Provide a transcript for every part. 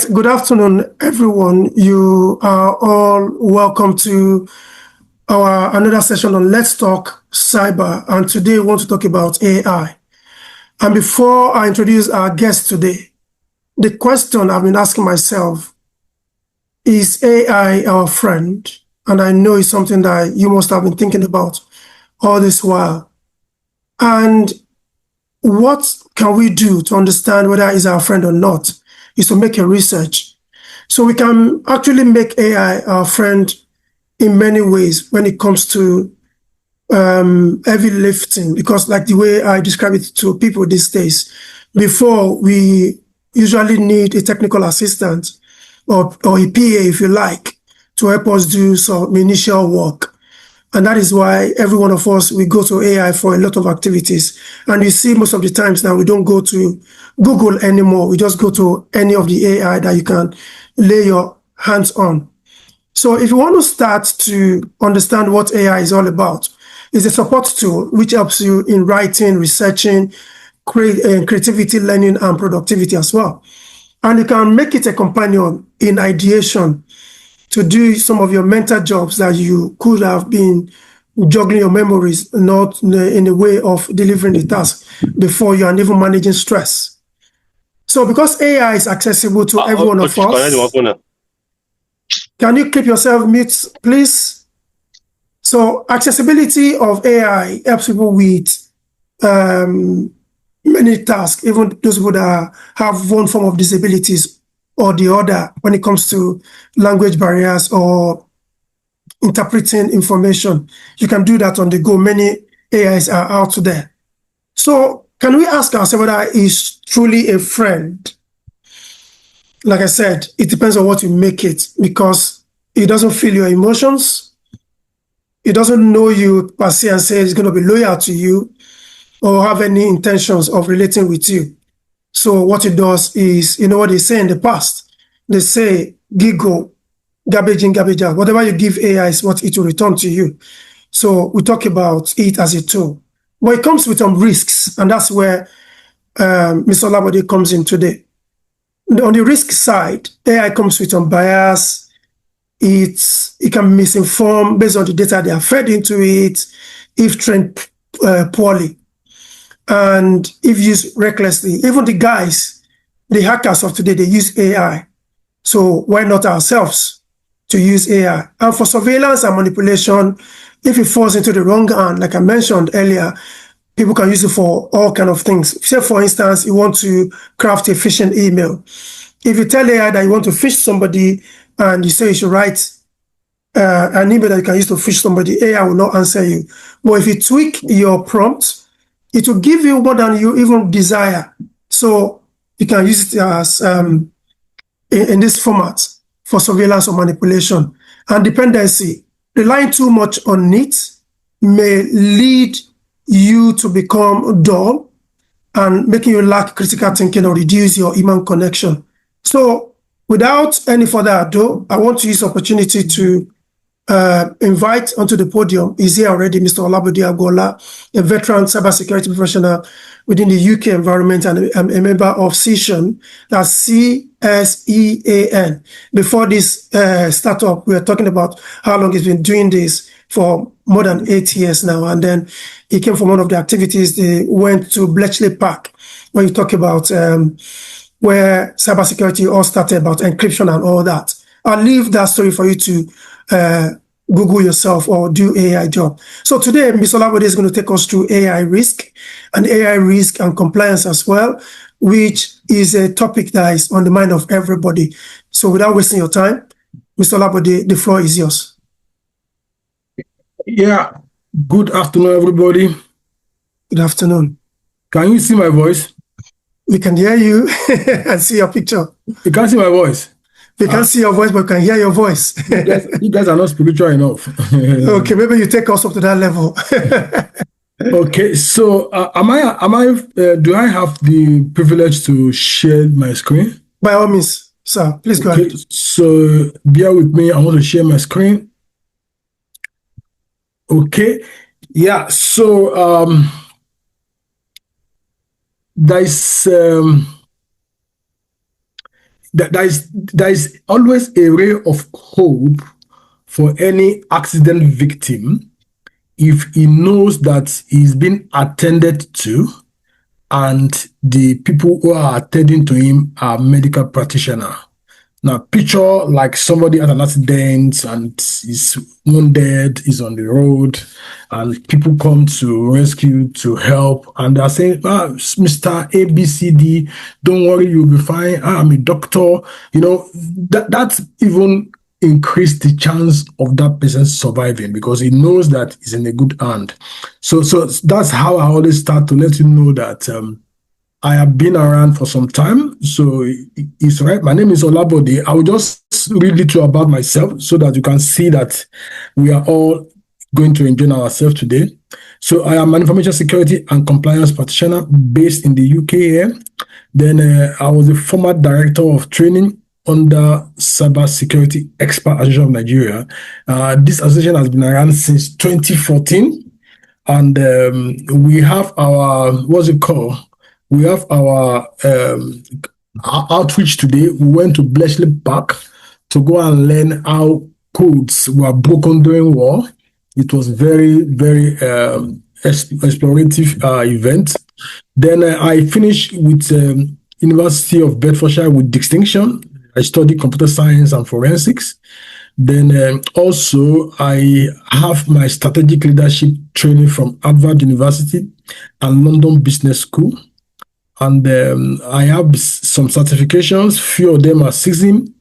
right, good afternoon, everyone. You are all welcome to our another session on Let's Talk Cyber. And today we want to talk about AI. And before I introduce our guest today, the question I've been asking myself, is AI our friend? And I know it's something that you must have been thinking about all this while. And what can we do to understand whether it's our friend or not? Is to make a research. So we can actually make AI our friend in many ways when it comes to heavy lifting, because like the way I describe it to people these days, before we usually need a technical assistant or a PA, if you like, to help us do some initial work. And that is why every one of us, we go to AI for a lot of activities. And you see most of the times now, we don't go to Google anymore. We just go to any of the AI that you can lay your hands on. So if you want to start to understand what AI is all about, it's a support tool which helps you in writing, researching, creativity, learning, and productivity as well. And you can make it a companion in ideation to do some of your mental jobs that you could have been juggling your memories, not in a way of delivering the task before you, and even managing stress. So because AI is accessible to every one of us, can you keep yourself mute, please? So accessibility of AI helps people with many tasks, even those people that have one form of disabilities or the other when it comes to language barriers or interpreting information. You can do that on the go. Many AIs are out there. So can we ask ourselves whether it's truly a friend? Like I said, it depends on what you make it, because it doesn't feel your emotions. It doesn't know you per se and say it's going to be loyal to you or have any intentions of relating with you. So what it does is, you know what they say in the past? They say, giggle, garbage in, garbage out. Whatever you give AI is what it will return to you. So we talk about it as a tool. But it comes with some risks, and that's where Mr. Olabode comes in today. On the risk side, AI comes with some bias. It can misinform based on the data they are fed into it, if trained poorly, and if used recklessly. Even the guys, the hackers of today, they use AI. So why not ourselves to use AI? And for surveillance and manipulation, if it falls into the wrong hand, like I mentioned earlier, people can use it for all kinds of things. Say, for instance, you want to craft a phishing email. If you tell AI that you want to phish somebody and you say you should write an email that you can use to phish somebody, AI will not answer you. But if you tweak your prompt, it will give you more than you even desire. So you can use it as in this format for surveillance or manipulation. And dependency, relying too much on it may lead you to become dull and making you lack critical thinking or reduce your human connection. So without any further ado, I want to use the opportunity to invite onto the podium, is here already, Mr. Olabode Agboola, a veteran cybersecurity professional within the UK environment and a member of CSEAN, that's CSEAN. Before this startup, we were talking about how long he's been doing this, for more than 8 years now. And then he came from one of the activities. They went to Bletchley Park, where you talk about where cybersecurity all started, about encryption and all that. I'll leave that story for you to Google yourself or do AI job. So today, Mr. Olabode is going to take us through AI risk and compliance as well, which is a topic that is on the mind of everybody. So without wasting your time, Mr. Olabode, the floor is yours. Yeah, good afternoon, everybody. Good afternoon. Can you see my voice? We can hear you and see your picture. You can't see my voice? We can't see your voice, but we can hear your voice. You guys are not spiritual enough. Okay, maybe you take us up to that level. Okay, so do I have the privilege to share my screen? By all means, sir, please go ahead. So bear with me. I want to share my screen. Okay, yeah, so there's there is always a ray of hope for any accident victim if he knows that he's been attended to and the people who are attending to him are medical practitioners. Now, picture like somebody had an accident and is wounded, is on the road, and people come to rescue, to help, and they're saying, Mr. ABCD, don't worry, you'll be fine. I'm a doctor. That's even increased the chance of that person surviving because he knows that he's in a good hand. So that's how I always start to let you know that I have been around for some time, so it's right. My name is Olabode. I will just read little about myself so that you can see that we are all going to enjoy ourselves today. So I am an information security and compliance practitioner based in the UK here. Then I was a former director of training under Cyber Security Expert Association of Nigeria. This association has been around since 2014, and we have our, what's it called? We have our outreach today. We went to Bletchley Park to go and learn how codes were broken during war. It was very, very explorative event. Then I finished with University of Bedfordshire with distinction. I studied computer science and forensics. Then also I have my strategic leadership training from Harvard University and London Business School. And I have some certifications. Few of them are CISM,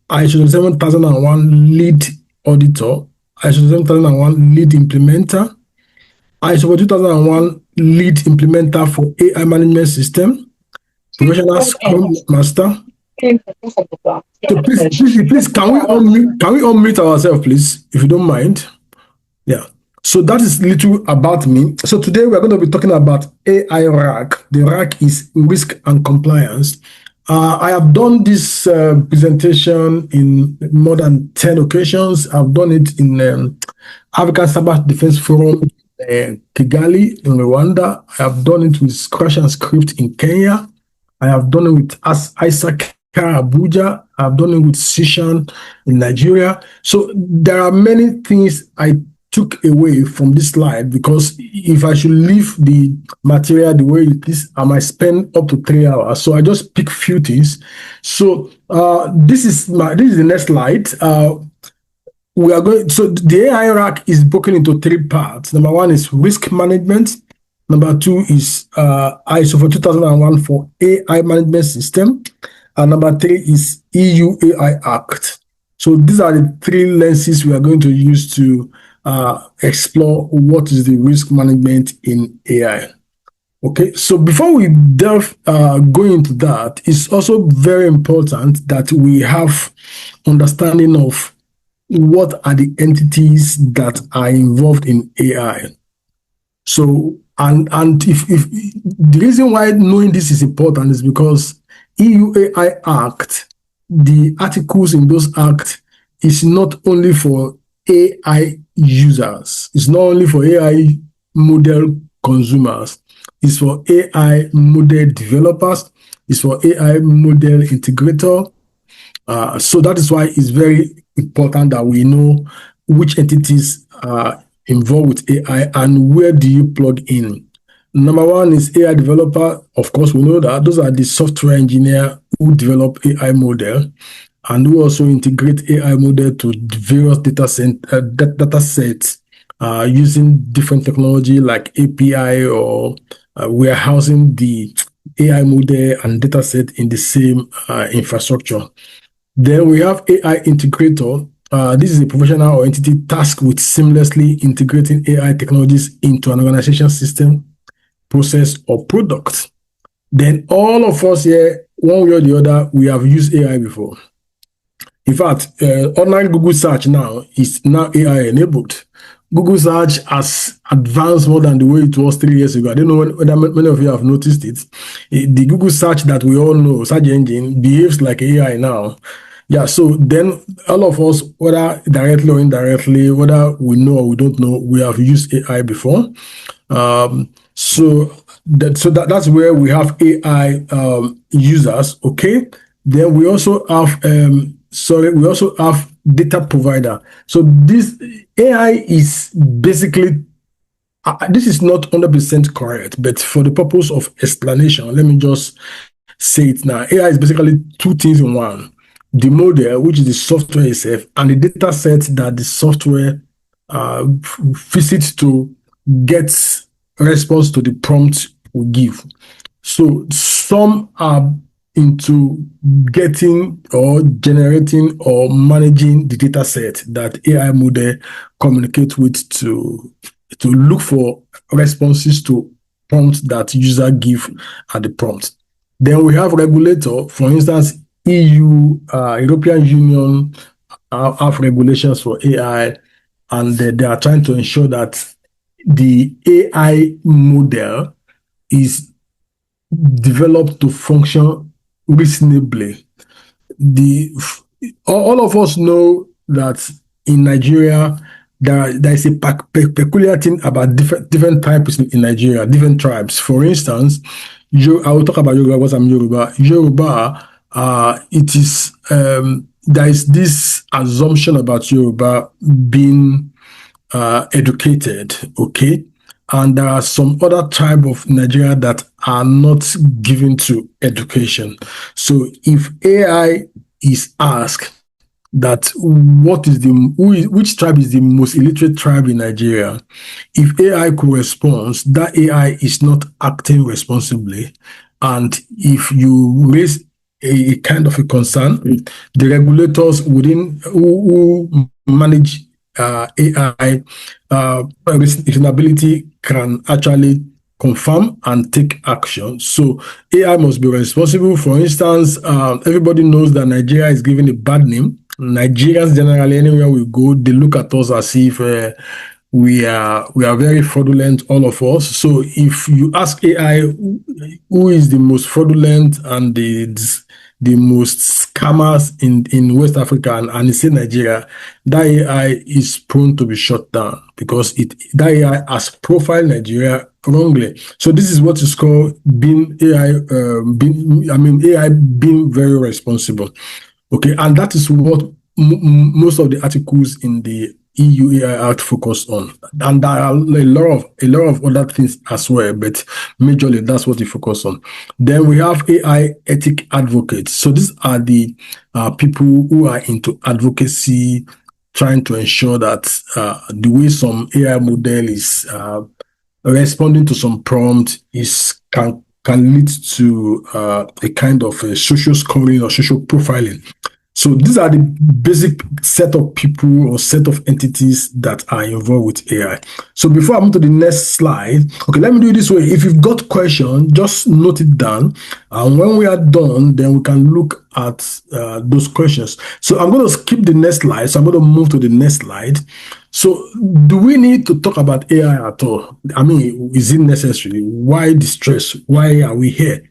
ISO 7001 lead auditor, ISO 7001 lead implementer, ISO 2001 lead implementer for AI management system, professional Scrum Master. So please, can we unmute ourselves, please, if you don't mind? Yeah. So that is little about me. So today we're going to be talking about AI RAC. The RAC is risk and compliance. I have done this presentation in more than 10 occasions. I've done it in African Cyber Defense Forum, Kigali in Rwanda. I have done it with Crash and Script in Kenya. I have done it with Isaac Abuja. I've done it with Sishan in Nigeria. So there are many things I took away from this slide because if I should leave the material the way it is, I might spend up to 3 hours. So I just pick few things. So this is the next slide. We are going. So the AI RAC is broken into 3 parts. Number 1 is risk management. Number 2 is ISO 2001 for AI management system, and number 3 is EU AI Act. So these are the 3 lenses we are going to use to explore what is the risk management in AI. Okay, so before we go into that, it's also very important that we have understanding of what are the entities that are involved in AI. So, and if the reason why knowing this is important is because EU AI Act, the articles in those acts is not only for AI users. It's not only for AI model consumers. It's for AI model developers. It's for AI model integrator. So that is why it's very important that we know which entities are involved with AI and where do you plug in. Number 1 is AI developer. Of course, we know that those are the software engineer who develop AI model and who also integrate AI model to various data sets using different technology like API or warehousing the AI model and data set in the same infrastructure. Then we have AI integrator. This is a professional or entity tasked with seamlessly integrating AI technologies into an organization system, process, or product. Then all of us here, one way or the other, we have used AI before. In fact, online Google search now is now AI enabled. Google search has advanced more than the way it was 3 years ago. I don't know whether many of you have noticed it. The Google search that we all know, search engine, behaves like AI now. Yeah, so then all of us, whether directly or indirectly, whether we know or we don't know, we have used AI before. So that's where we have AI users, okay? Then we also have we also have data provider. So this AI is basically this is not 100% correct, but for the purpose of explanation, let me just say it now. AI is basically two things in one: the model, which is the software itself, and the data set that the software visits to get response to the prompt we give. So some are into getting or generating or managing the data set that AI model communicate with to look for responses to prompts that user give at the prompt. Then we have regulator, for instance, EU, European Union have regulations for AI, and they are trying to ensure that the AI model is developed to function reasonably. All of us know that in Nigeria there is a peculiar thing about different types in Nigeria, different tribes. For instance, I will talk about Yoruba because I'm Yoruba. Yoruba, it is there is this assumption about Yoruba being educated, okay? And there are some other tribe of Nigeria that are not given to education. So if AI is asked that which tribe is the most illiterate tribe in Nigeria, if AI could respond, that AI is not acting responsibly. And if you raise a kind of a concern, the regulators who manage AI reasonability can actually confirm and take action. So AI must be responsible. For instance, everybody knows that Nigeria is given a bad name. Nigerians generally, anywhere we go, they look at us as if we are very fraudulent, all of us. So if you ask AI who is the most fraudulent and the most scammers in West Africa and it's in Nigeria, that AI is prone to be shut down because that AI has profiled Nigeria wrongly. So this is what is called AI being very responsible. Okay, and that is what most of the articles in the EU AI Act focus on, and there are a lot of other things as well, but majorly that's what they focus on. Then we have AI ethic advocates. So these are the people who are into advocacy, trying to ensure that the way some AI model is responding to some prompt can lead to a kind of a social scoring or social profiling. So these are the basic set of people or set of entities that are involved with AI. So before I move to the next slide, okay, let me do it this way. If you've got questions, just note it down. And when we are done, then we can look at those questions. So I'm going to skip the next slide. So I'm going to move to the next slide. So do we need to talk about AI at all? I mean, is it necessary? Why the stress? Why are we here?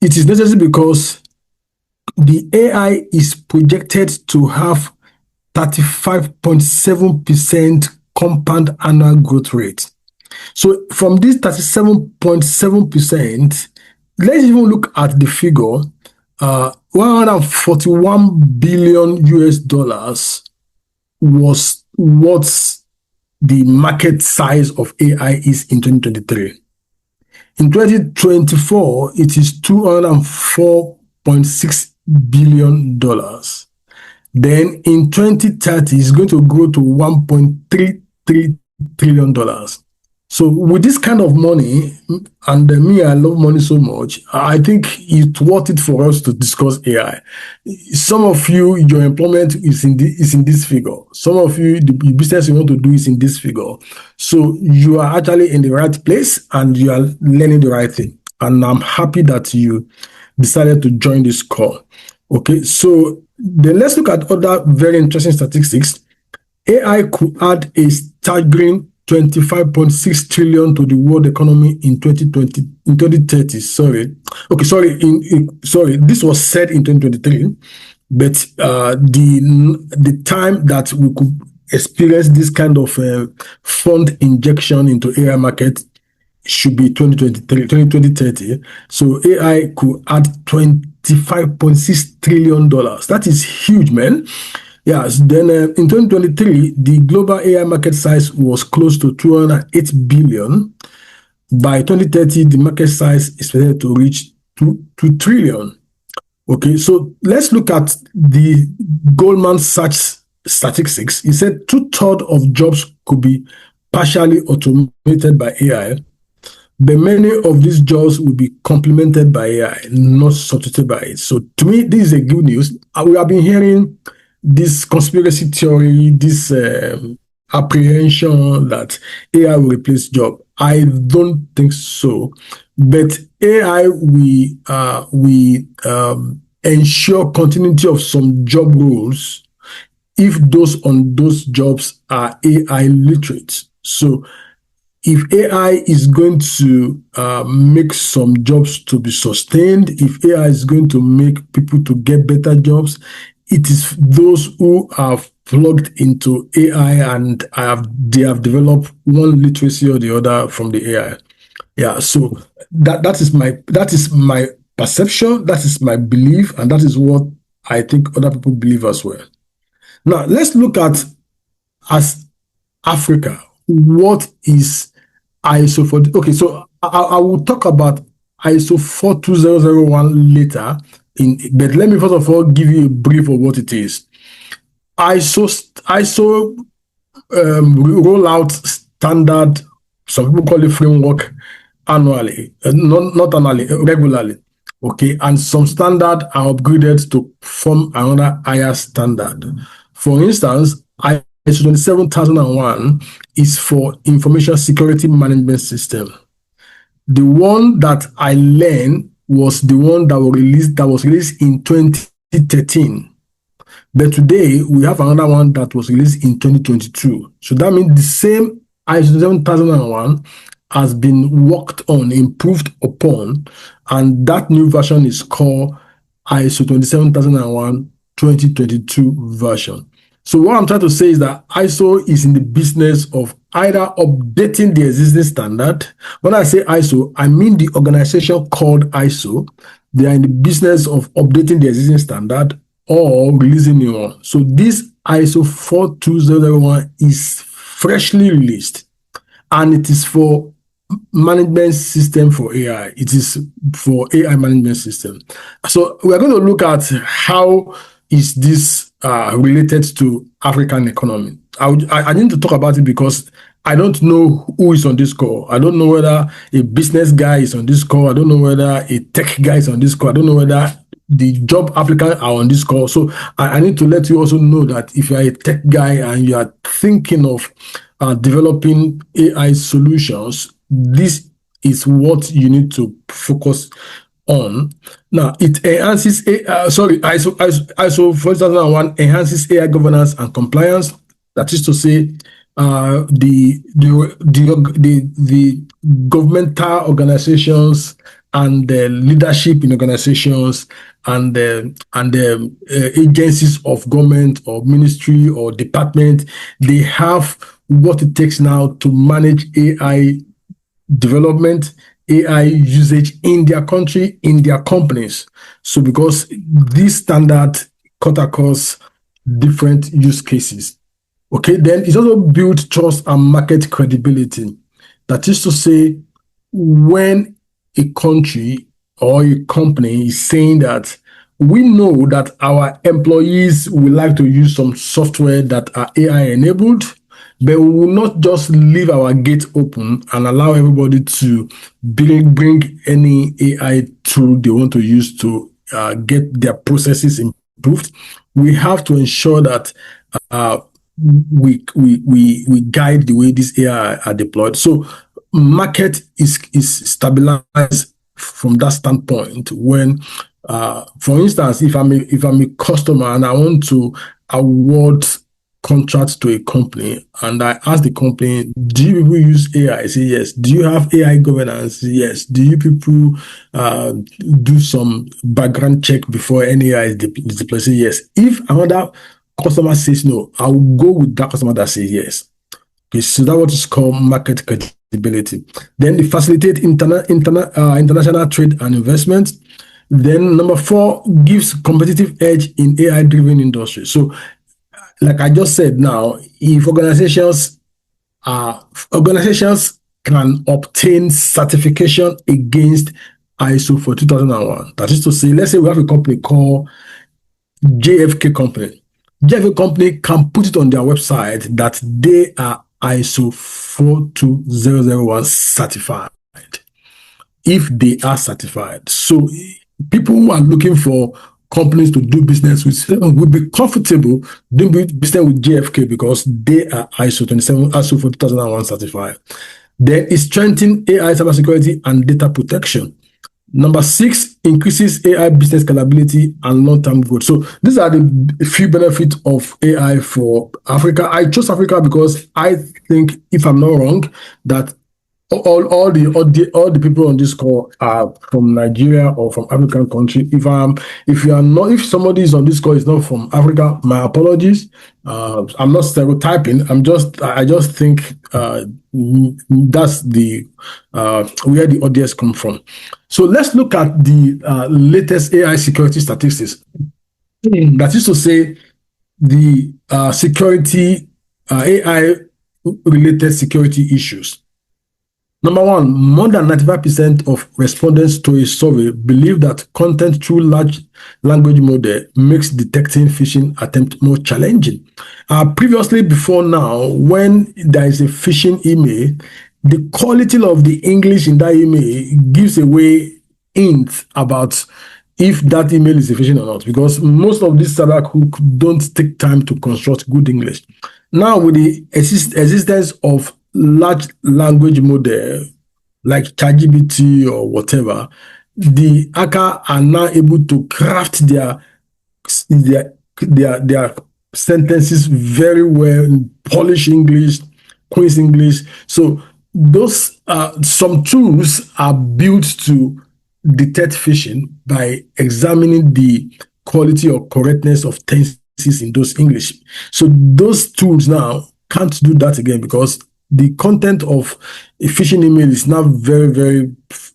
It is necessary because the AI is projected to have 35.7% compound annual growth rate. So from this 37.7%, let's even look at the figure. 141 billion US dollars was what the market size of AI is in 2023. In 2024, it is $204.6 billion. Then in 2030, it's going to grow to $1.33 trillion. So with this kind of money, and me, I love money so much, I think it's worth it for us to discuss AI. Some of you, your employment is in this figure. Some of you, the business you want to do is in this figure. So you are actually in the right place and you are learning the right thing. And I'm happy that you decided to join this call. Okay, so then let's look at other very interesting statistics. AI could add a staggering 25.6 trillion to the world economy in 2030. Sorry. This was said in 2023, but the time that we could experience this kind of fund injection into AI market should be 2030. So AI could add $25.6 trillion. That is huge, man. Yes, then in 2023, the global AI market size was close to 208 billion. By 2030, the market size is expected to reach 2 trillion. Okay, so let's look at the Goldman Sachs statistics. He said 2/3 of jobs could be partially automated by AI, but many of these jobs will be complemented by AI, not substituted by it. So to me, this is a good news. We have been hearing this conspiracy theory, this apprehension that AI will replace job. I don't think so. But AI we ensure continuity of some job roles if those on those jobs are AI literate. So if AI is going to make some jobs to be sustained, if AI is going to make people to get better jobs, it is those who have plugged into AI and they have developed one literacy or the other from the AI. Yeah, so that is my perception, that is my belief, and that is what I think other people believe as well. Now let's look at, as Africa, what is ISO for? Okay, so I will talk about ISO 42001 later, but let me first of all give you a brief of what it is. ISO roll out standard, some people call it framework, annually, not annually, regularly. Okay, and some standard are upgraded to form another higher standard. For instance, ISO 27001 is for information security management system. The one that I learned was the one that was released in 2013. But today we have another one that was released in 2022. So that means the same ISO 7001 has been worked on, improved upon, and that new version is called ISO 27001 2022 version. So what I'm trying to say is that ISO is in the business of either updating the existing standard. When I say ISO, I mean the organization called ISO. They are in the business of updating the existing standard or releasing new one. So this ISO 42001 is freshly released, and it is for management system for AI. It is for AI management system. So we are going to look at how is this related to African economy. I need to talk about it because I don't know who is on this call. I don't know whether a business guy is on this call. I don't know whether a tech guy is on this call. I don't know whether the job applicants are on this call. So I need to let you also know that if you are a tech guy and you are thinking of developing AI solutions, this is what you need to focus on. Now, it enhances ISO 42001 enhances AI governance and compliance. That is to say, the governmental organizations and the leadership in organizations and the agencies of government or ministry or department, they have what it takes now to manage AI development, AI usage in their country, in their companies. So because this standard cut across different use cases. Okay, then it's also built trust and market credibility. That is to say, when a country or a company is saying that we know that our employees would like to use some software that are AI enabled, but we will not just leave our gate open and allow everybody to bring any AI tool they want to use to get their processes improved. We have to ensure that we guide the way these AI are deployed. So market is stabilized from that standpoint. When, for instance, if I'm a customer and I want to award contracts to a company, and I ask the company, do you people use AI? I say yes. Do you have AI governance? Yes. Do you people do some background check before any AI is deployed? Say yes. If another customer says no, I will go with that customer that says yes. Okay, so that's what is called market credibility. Then they facilitate international trade and investment. Then number 4 gives competitive edge in AI-driven industry. So, like I just said now, if organizations can obtain certification against ISO for 2001. That is to say, let's say we have a company called JFK Company. JFK Company can put it on their website that they are ISO 42001 certified if they are certified. So people who are looking for companies to do business with will be comfortable doing business with JFK because they are ISO 42001 certified. Then it strengthens AI cybersecurity and data protection. Number 6 increases AI business scalability and long-term growth. So these are the few benefits of AI for Africa. I chose Africa because I think, if I'm not wrong, that all the people on this call are from Nigeria or from African country. If somebody is on this call is not from Africa, my apologies. I'm not stereotyping. I just think that's the where the audience come from. So let's look at the latest AI security statistics. That is to say, the security AI related security issues. Number 1, more than 95% of respondents to a survey believe that content through large language model makes detecting phishing attempt more challenging. Previously, before now, when there is a phishing email, the quality of the English in that email gives away hints about if that email is a phishing or not, because most of these cyber crooks don't take time to construct good English. Now, with the existence of large language model like ChatGPT or whatever, the hacker are now able to craft their sentences very well in Polish English, Queen's English. So those some tools are built to detect phishing by examining the quality or correctness of tenses in those English. So those tools now can't do that again because the content of a phishing email is now very, very,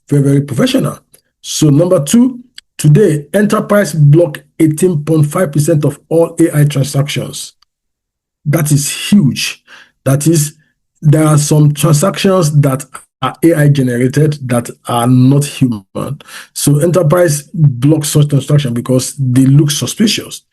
very, very professional. So number 2, today, enterprise block 18.5% of all AI transactions. That is huge. That is, there are some transactions that are AI generated that are not human. So enterprise blocks such transaction because they look suspicious.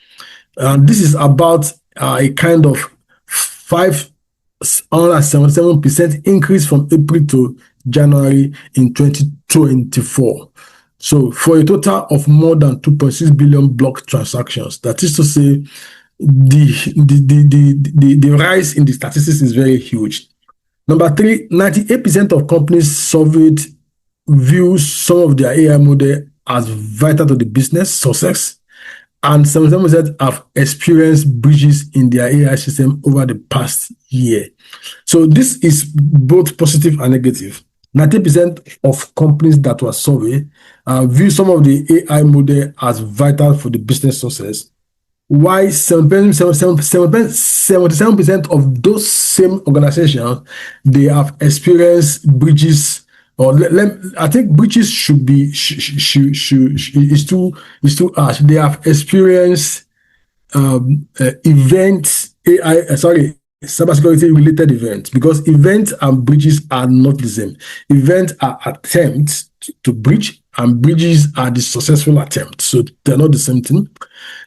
And this is about a kind of 577% increase from April to January in 2024. So for a total of more than 2.6 billion block transactions. That is to say, the rise in the statistics is very huge. Number 3, 98% of companies surveyed view some of their AI model as vital to the business success, and 77% have experienced breaches in their AI system over the past year. So this is both positive and negative. 90% of companies that were surveyed view some of the AI model as vital for the business success, while 77% of those same organizations, they have experienced breaches. Or I think breaches should be is too harsh. They have experienced events, cybersecurity related events, because events and breaches are not the same. Events are attempts to breach, and breaches are the successful attempts. So they're not the same thing.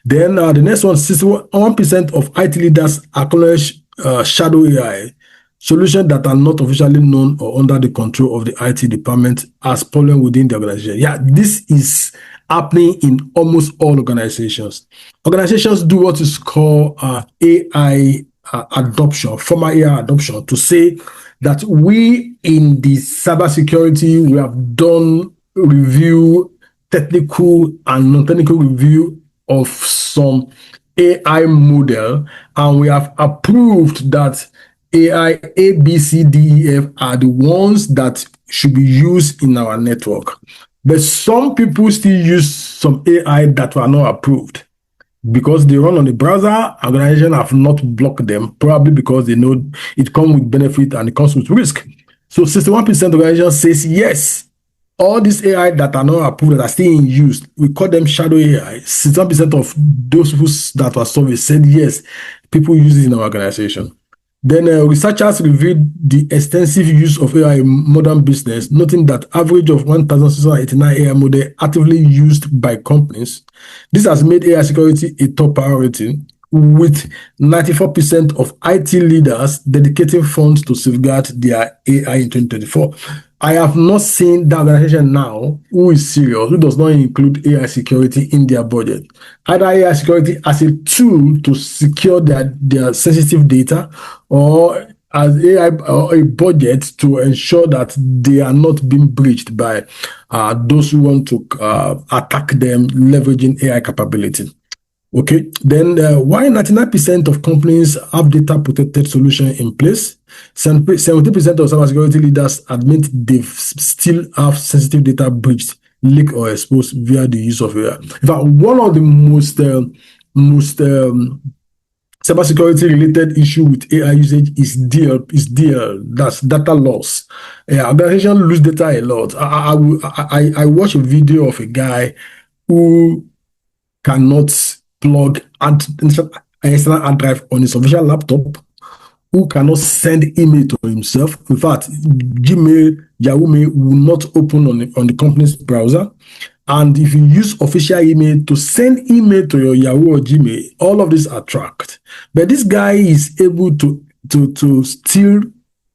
Then the next one, 61% of IT leaders acknowledge shadow AI, solutions that are not officially known or under the control of the IT department as problem within the organization. Yeah, this is happening in almost all organizations. Organizations do what is called AI adoption, formal AI adoption, to say that we in the cybersecurity, we have done review, technical and non-technical review of some AI model, and we have approved that AI A, B, C, D, E, F are the ones that should be used in our network. But some people still use some AI that were not approved because they run on the browser. Organizations have not blocked them, probably because they know it comes with benefit and it comes with risk. So 61% of organizations says yes, all these AI that are not approved, that are still in use, we call them shadow AI. 61% of those people that were surveyed said yes, people use it in our organization. Then researchers reviewed the extensive use of AI in modern business, noting that average of 1,689 AI model actively used by companies. This has made AI security a top priority, with 94% of IT leaders dedicating funds to safeguard their AI in 2024. I have not seen the organization now who is serious, who does not include AI security in their budget. Either AI security as a tool to secure their sensitive data, or as AI or a budget to ensure that they are not being breached by those who want to attack them leveraging AI capability. Okay, then why 99% of companies have data protected solution in place? 70% of cybersecurity leaders admit they still have sensitive data breached, leaked, or exposed via the use of AI. In fact, one of the most cybersecurity related issue with AI usage is that's data loss. Organizations lose data a lot. I watched a video of a guy who cannot plug an external hard drive on his official laptop, who cannot send email to himself. In fact, Gmail, Yahoo Mail will not open on the company's browser. And if you use official email to send email to your Yahoo or Gmail, all of these are tracked. But this guy is able to steal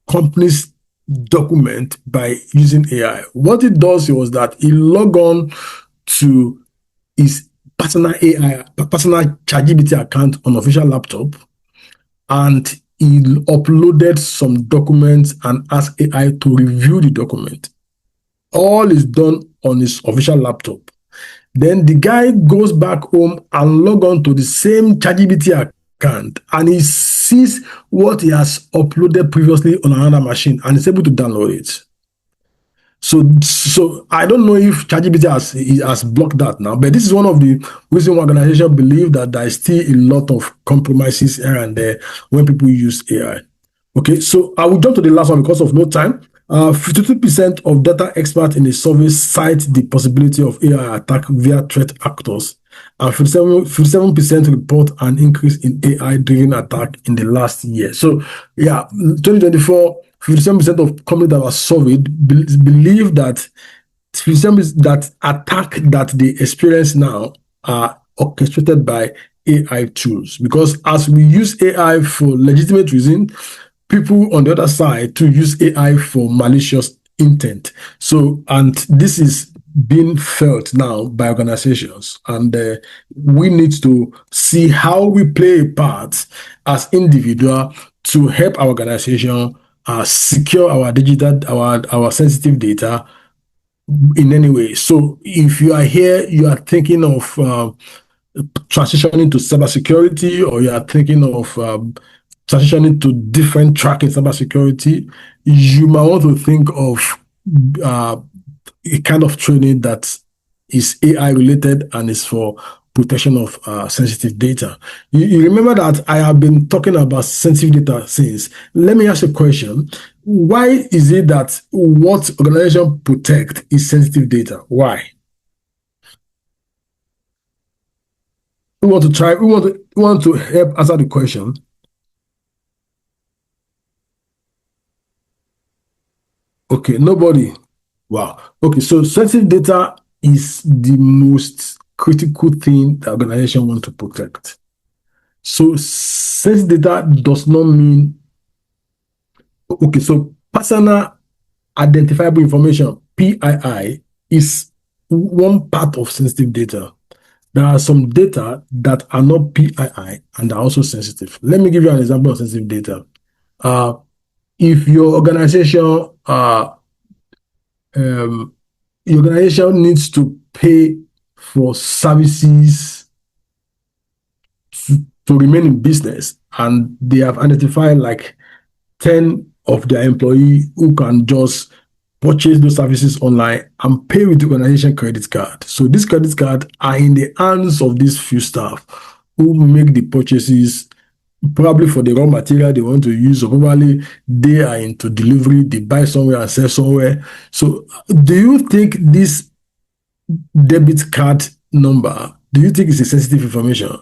companies' document by using AI. What it does was that he log on to his personal AI, personal ChatGPT account on official laptop, and he uploaded some documents and asked AI to review the document. All is done on his official laptop. Then the guy goes back home and log on to the same ChatGPT account, and he sees what he has uploaded previously on another machine and is able to download it. So I don't know if ChatGPT has blocked that now, but this is one of the reasons organizations believe that there is still a lot of compromises here and there when people use AI. Okay, so I will jump to the last one because of no time. 52% of data experts in the survey cite the possibility of AI attack via threat actors, and 57% report an increase in AI-driven attack in the last year. So, yeah, 2024, 57% of companies that were surveyed believe that 57% that attack that they experience now are orchestrated by AI tools. Because as we use AI for legitimate reasons, people on the other side to use AI for malicious intent. So, and this is being felt now by organizations, and we need to see how we play a part as individual to help our organization secure our digital, our sensitive data in any way. So, if you are here, you are thinking of transitioning to cybersecurity, or you are thinking of transitioning to different track in cybersecurity, you might want to think of a kind of training that is AI related and is for protection of sensitive data. You remember that I have been talking about sensitive data since. Let me ask you a question. Why is it that what organization protect is sensitive data? Why? We want to try, we want to help answer the question. Okay, nobody. Wow. Okay, so sensitive data is the most critical thing the organization want to protect. So sensitive data does not mean, okay, so personal identifiable information, PII, is one part of sensitive data. There are some data that are not PII and are also sensitive. Let me give you an example of sensitive data. If your organization needs to pay for services to remain in business, and they have identified like 10 of their employees who can just purchase those services online and pay with the organization credit card. So these credit cards are in the hands of these few staff who make the purchases probably for the raw material they want to use, or probably they are into delivery, they buy somewhere and sell somewhere. So do you think this debit card number, do you think it's a sensitive information?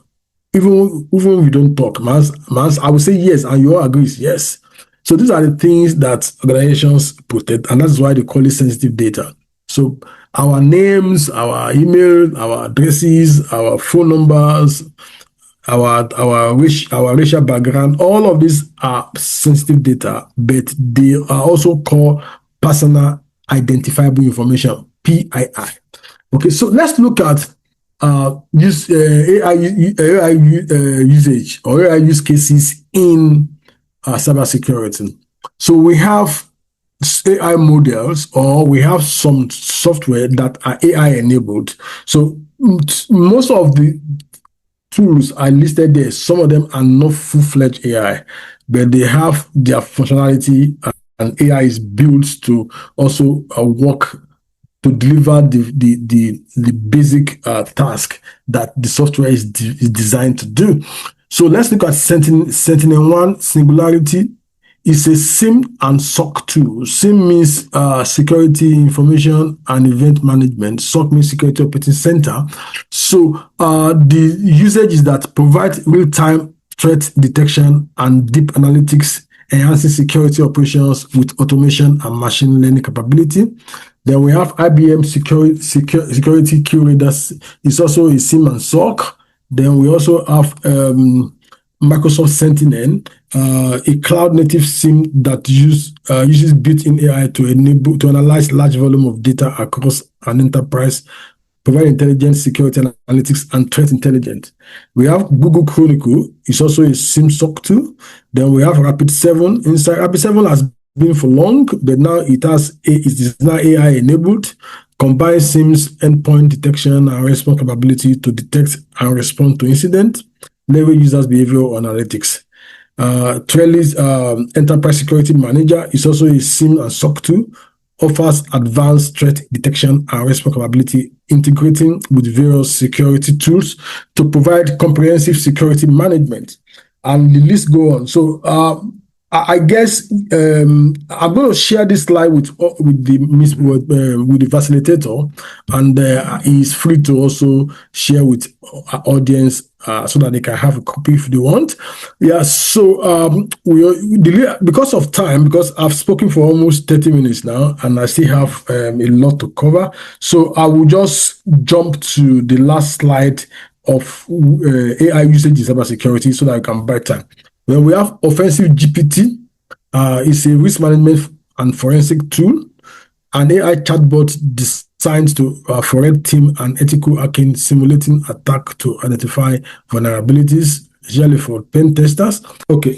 Even if we don't talk, I would say yes, and you all agree, yes. So these are the things that organizations protect, and that's why they call it sensitive data. So our names, our email, our addresses, our phone numbers, our racial background, all of these are sensitive data, but they are also called personal identifiable information, PII. Okay, so let's look at AI usage or AI use cases in cybersecurity. So we have AI models, or we have some software that are AI enabled. So most of the tools I listed there, some of them are not full-fledged AI, but they have their functionality, and AI is built to also work to deliver the basic task that the software is designed to do. So let's look at Sentinel-1 Singularity. It's a SIM and SOC tool. SIM means Security Information and Event Management. SOC means Security Operating Center. So the usage is that provide real-time threat detection and deep analytics, enhancing security operations with automation and machine learning capability. Then we have IBM Security QRadar. It's also a SIM and SOC. Then we also have Microsoft Sentinel, a cloud-native SIM that uses built-in AI to analyze large volume of data across an enterprise, provide intelligence, security analytics, and threat intelligence. We have Google Chronicle. It's also a SIM SOC tool. Then we have Rapid7. Inside Rapid7 has been for long, but now it is now AI enabled. Combine SIM's endpoint detection and response capability to detect and respond to incidents. Leverage users' behavioral analytics. Trellis Enterprise Security Manager is also a SIM and SOC tool, offers advanced threat detection and response capability, integrating with various security tools to provide comprehensive security management. And the list go on. So I guess I'm going to share this slide with the facilitator, and he's free to also share with our audience so that they can have a copy if they want. Yeah. So because of time, because I've spoken for almost 30 minutes now, and I still have a lot to cover. So I will just jump to the last slide of AI usage in cybersecurity so that I can buy time. Then we have Offensive GPT. It's a risk management and forensic tool, an AI chatbot designed to for red team and ethical hacking, simulating attack to identify vulnerabilities, usually for pen testers. Okay,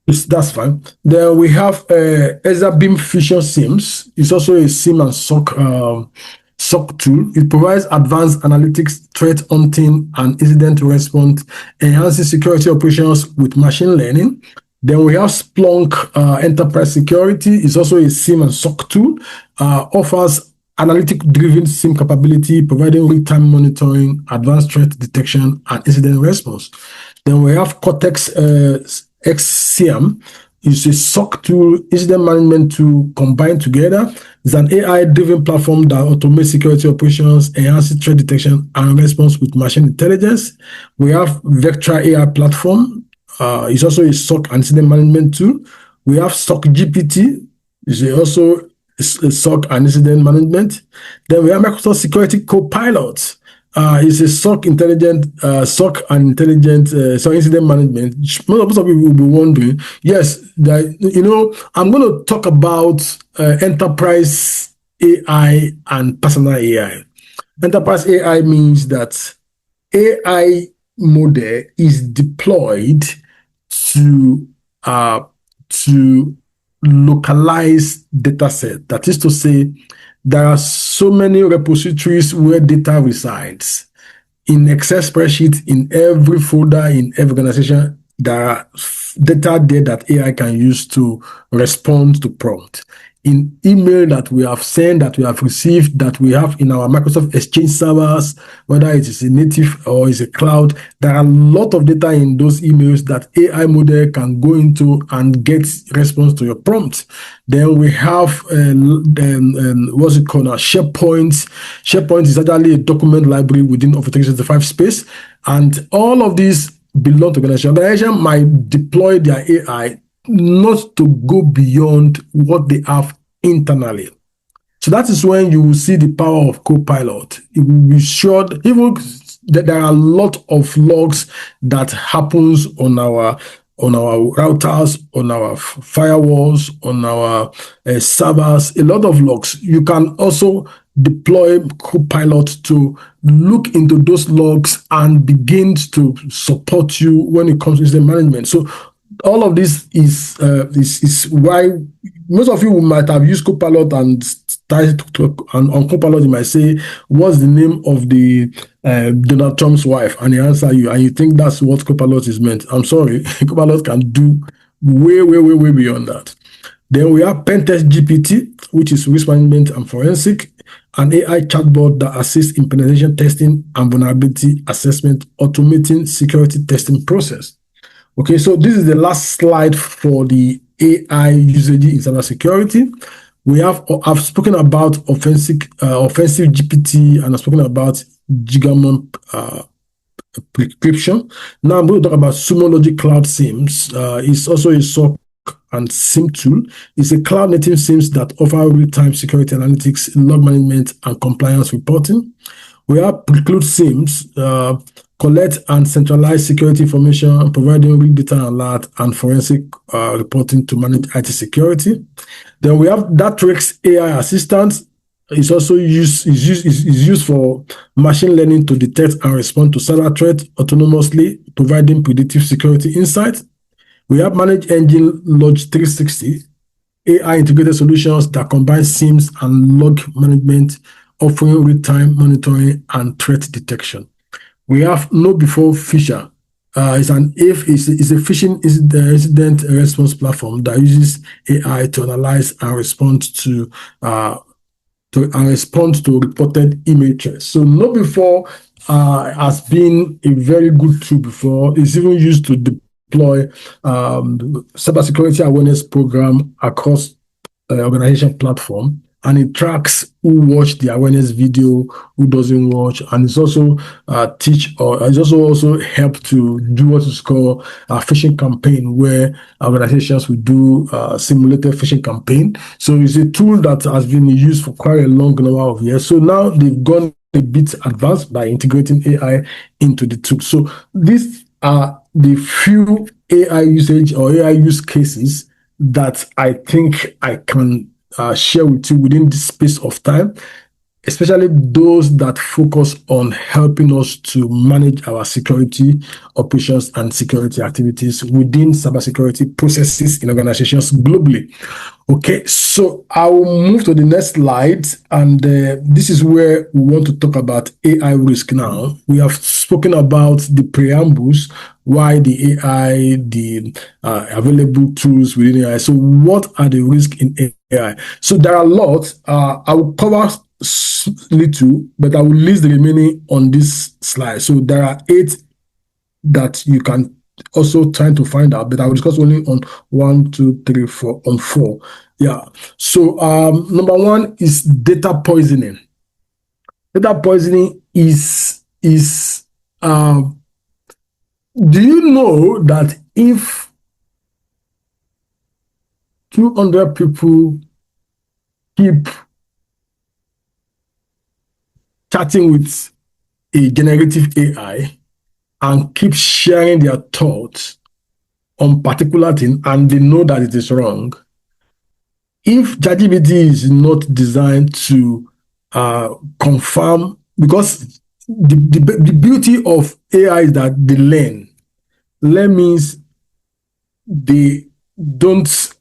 that's fine. Then we have Beam Fusion SIMs. It's also a SIM and SOC tool. It provides advanced analytics, threat hunting, and incident response, enhancing security operations with machine learning. Then we have Splunk Enterprise Security. It's also a SIM and SOC tool. Offers analytic-driven SIM capability, providing real-time monitoring, advanced threat detection, and incident response. Then we have Cortex XCM. It's a SOC tool, incident management tool combined together. It's an AI-driven platform that automates security operations, enhances threat detection and response with machine intelligence. We have Vectra AI platform. It's also a SOC and incident management tool. We have SOC GPT. It's also a SOC and incident management. Then we have Microsoft Security Copilot. It's a SOC SOC and incident management. Most of people will be wondering, yes, I'm going to talk about enterprise AI and personal AI. Enterprise AI means that AI model is deployed to localize data set. That is to say, there are so many repositories where data resides. In Excel spreadsheet, in every folder, in every organization, there are data there that AI can use to respond to prompt. in email that we have sent, that we have received, that we have in our Microsoft Exchange servers, whether it is a native or is a cloud. There are a lot of data in those emails that AI model can go into and get response to your prompt. Then we have what's it called now? SharePoint. SharePoint is actually a document library within Office 365 space, and all of these belong to organization. Organization might deploy their AI not to go beyond what they have internally. So that is when you will see the power of Copilot. It will be sure, even that there are a lot of logs that happens on our routers, on our firewalls, on our servers, a lot of logs. You can also deploy Copilot to look into those logs and begin to support you when it comes to incident management. So all of this is why most of you might have used Copilot and started to talk, and on Copilot you might say, "What's the name of the Donald Trump's wife?" And he answer you, and you think that's what Copilot is meant. I'm sorry, Copilot can do way beyond that. Then we have Pentest GPT, which is risk management and forensic, an AI chatbot that assists in penetration testing and vulnerability assessment, automating security testing process. Okay, so this is the last slide for the AI usage in cybersecurity. I've spoken about offensive GPT, and I've spoken about Gigamon encryption. Now I'm going to talk about Sumo Logic Cloud SIEMs. It's also a SOC and SIEM tool. It's a cloud native SIEMs that offer real-time security analytics, log management, and compliance reporting. We have Preclude SIEMs, collect and centralize security information, providing real data alert and forensic reporting to manage IT security. Then we have Datrix AI Assistant. It's also used for machine learning to detect and respond to cyber threat autonomously, providing predictive security insight. We have Manage Engine Log 360, AI integrated solutions that combine SIEMs and log management, offering real-time monitoring and threat detection. We have Know Before Fisher. It's a phishing incident response platform that uses AI to analyze and respond to reported images. So Know Before has been a very good tool before. It's even used to deploy cybersecurity awareness program across organization platform, and it tracks who watched the awareness video, who doesn't watch, and it's also it's also help to do what is called a phishing campaign, where organizations will do simulated phishing campaign. So it's a tool that has been used for quite a long number of years. So now they've gone a bit advanced by integrating AI into the tool. So these are the few AI usage or AI use cases that I think I can share with you within this space of time, especially those that focus on helping us to manage our security operations and security activities within cybersecurity processes in organizations globally. Okay, so I will move to the next slide, and this is where we want to talk about AI risk now. We have spoken about the preambles, why the AI, the available tools within AI. So what are the risks in AI? So there are a lot. I will cover little, but I will list the remaining on this slide. So there are 8 that you can also try to find out, but I will discuss only on 1, 2, 3, 4, on 4. Yeah. So number 1 is data poisoning. Data poisoning is do you know that if 200 people keep chatting with a generative AI and keep sharing their thoughts on particular thing, and they know that it is wrong, if ChatGPT is not designed to confirm, because the beauty of AI is that they learn. Learn means they don't,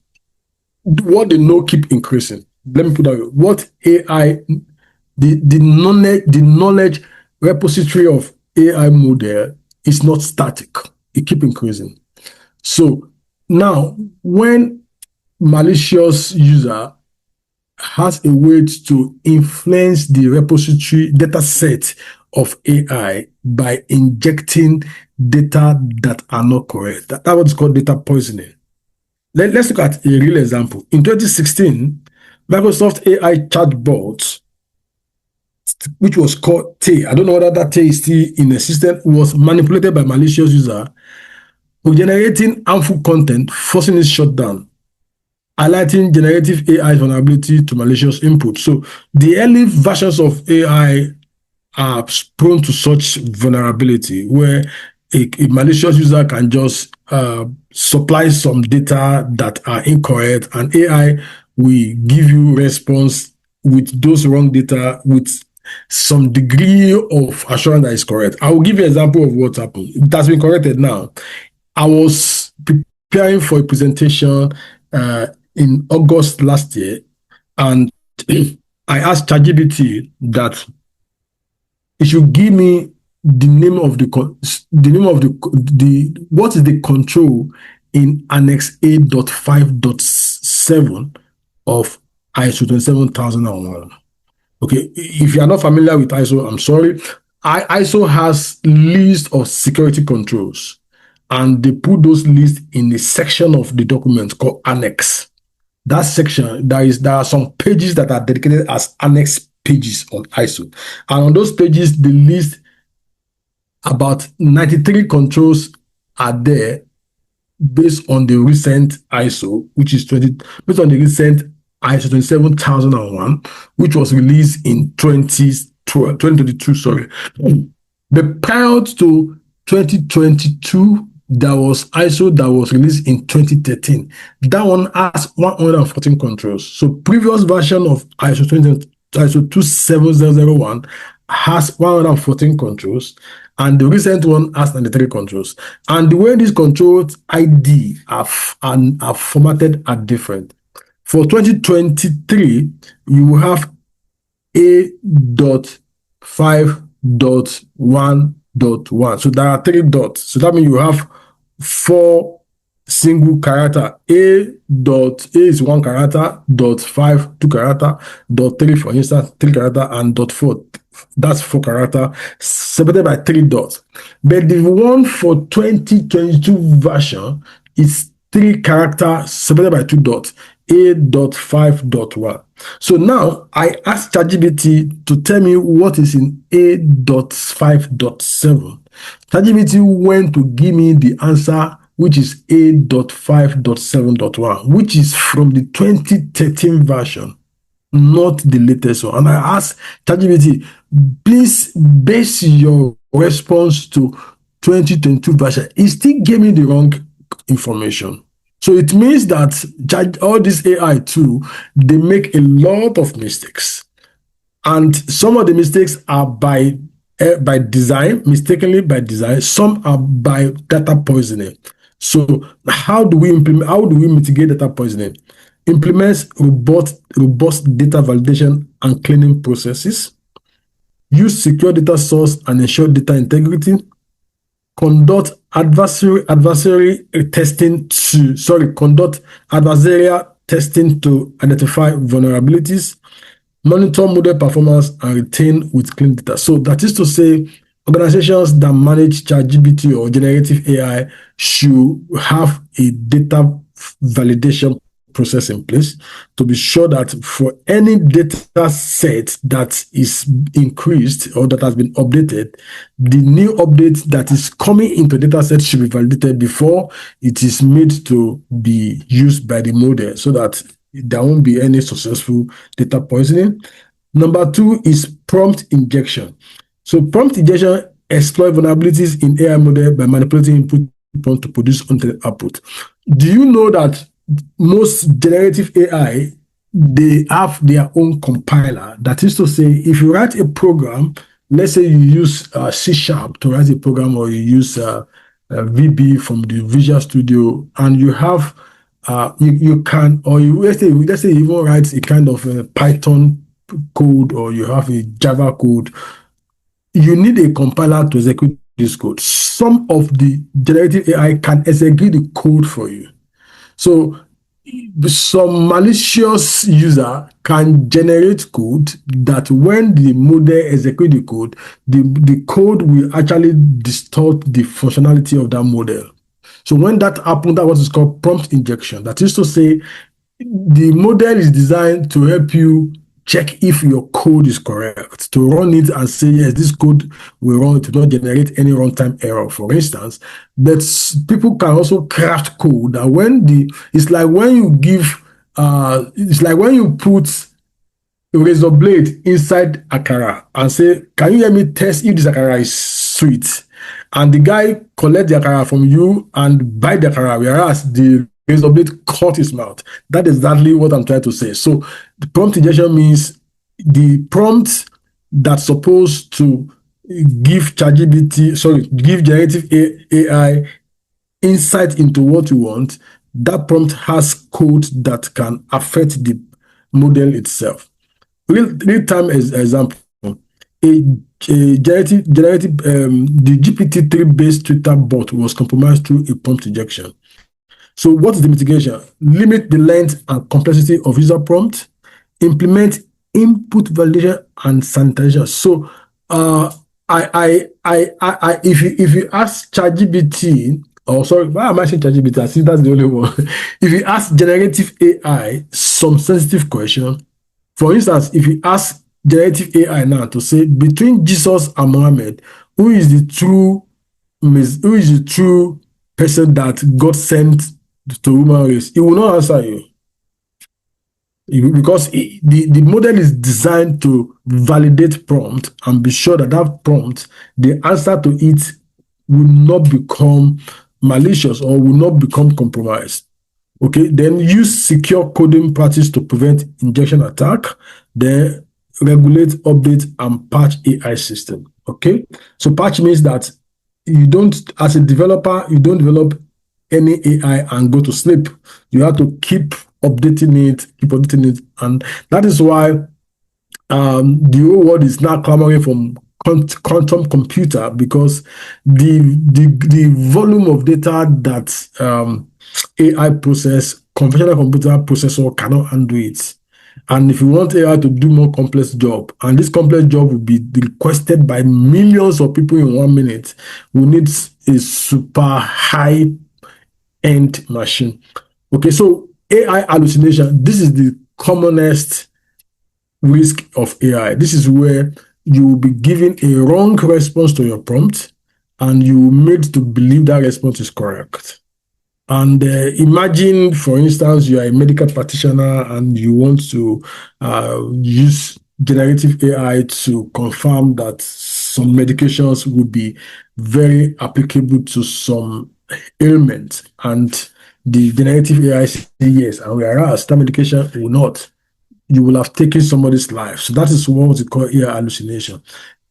what they know keep increasing. Let me put that way. What AI, the knowledge repository of AI model is not static. It keep increasing. So now, when malicious user has a way to influence the repository data set of AI by injecting data that are not correct. That's what's called data poisoning. Let's look at a real example. In 2016, Microsoft AI chatbot, which was called Tay, I don't know whether that Tay is still in existence, was manipulated by malicious user, generating harmful content, forcing its shutdown, highlighting generative AI vulnerability to malicious input. So the early versions of AI are prone to such vulnerability where a malicious user can just supply some data that are incorrect, and AI will give you response with those wrong data with some degree of assurance that is correct. I will give you an example of what happened. It has been corrected now. I was preparing for a presentation in August last year, and I asked ChatGPT that it should give me the name of the what is the control in Annex A.5.7 of ISO 27001. Okay, if you are not familiar with ISO, I'm sorry. ISO has list of security controls, and they put those lists in a section of the document called Annex. That section, there are some pages that are dedicated as Annex pages on ISO. And on those pages, the list about 93 controls are there based on the recent ISO, which is based on the recent ISO 27001, which was released in 2022, sorry. But prior to 2022, there was ISO that was released in 2013. That one has 114 controls. So previous version of ISO 27001 has 114 controls, and the recent one has 93 controls. And the way these controls ID are formatted are different. For 2023, you will have A.5.1.1. So there are 3 dots. So that means you have 4 single character. A is 1 character, dot 5, 2 character, dot 3, for instance, 3 character, and dot 4, that's 4 character, separated by 3 dots. But the one for 2022 version is 3 character separated by 2 dots. A.5.1. So now I asked ChatGPT to tell me what is in A.5.7. ChatGPT went to give me the answer, which is A.5.7.1, which is from the 2013 version, not the latest one. And I asked ChatGPT, please base your response to 2022 version. It still gave me the wrong information. So it means that all this AI too, they make a lot of mistakes. And some of the mistakes are by design, mistakenly by design. Some are by data poisoning. So how do we mitigate data poisoning? Implement robust data validation and cleaning processes. Use secure data source and ensure data integrity. Conduct adversarial testing to identify vulnerabilities. Monitor model performance and retain with clean data. So that is to say, organizations that manage ChatGPT or generative AI should have a data validation process in place to be sure that for any data set that is increased or that has been updated, the new update that is coming into data set should be validated before it is made to be used by the model, so that there won't be any successful data poisoning. Number 2 is prompt injection. So prompt injection exploits vulnerabilities in AI model by manipulating input prompt to produce unintended output. Do you know that most generative AI, they have their own compiler? That is to say, if you write a program, let's say you use C# to write a program, or you use VB from the Visual Studio, and you have you can, or let's say you even write a kind of Python code, or you have a Java code, you need a compiler to execute this code. Some of the generative AI can execute the code for you. So some malicious user can generate code that when the model execute the code, the code will actually distort the functionality of that model. So when that happens, that's what is called prompt injection. That is to say, the model is designed to help you check if your code is correct, to run it and say, yes, this code will run to not generate any runtime error, for instance. But people can also craft code that it's like when you put razor blade inside akara and say, can you help me test if this akara is sweet? And the guy collect the akara from you and bite the akara, whereas the razor blade cut his mouth. That is exactly what I'm trying to say. So the prompt injection means the prompt that's supposed to give generative AI insight into what you want. That prompt has code that can affect the model itself. Real-time example. The GPT-3 based Twitter bot was compromised through a prompt injection. So what is the mitigation? Limit the length and complexity of user prompt, implement input validation and sanitization. So if you ask ChatGPT, why am I saying ChatGPT? I think that's the only one. If you ask generative AI some sensitive question, for instance, if you ask generative AI now to say between Jesus and Muhammad, who is the true person that God sent to human race, it will not answer you. Because the model is designed to validate prompt and be sure that that prompt, the answer to it will not become malicious or will not become compromised. Okay, then use secure coding practice to prevent injection attack. Then regulate, update, and patch AI system. Okay, so patch means that you don't, as a developer, you don't develop any AI and go to sleep. You have to keep updating it, and that is why the whole world is now clamoring from quantum computer, because the volume of data that AI conventional computer processor cannot handle it. And if you want AI to do more complex job, and this complex job will be requested by millions of people in 1 minute, we need a super high-end machine. Okay, so AI hallucination, this is the commonest risk of AI. This is where you will be giving a wrong response to your prompt, and you will made to believe that response is correct. And imagine, for instance, you are a medical practitioner and you want to use generative AI to confirm that some medications will be very applicable to some ailment, and the generative AI says yes, and whereas that medication will not, you will have taken somebody's life. So that is what we call AI hallucination.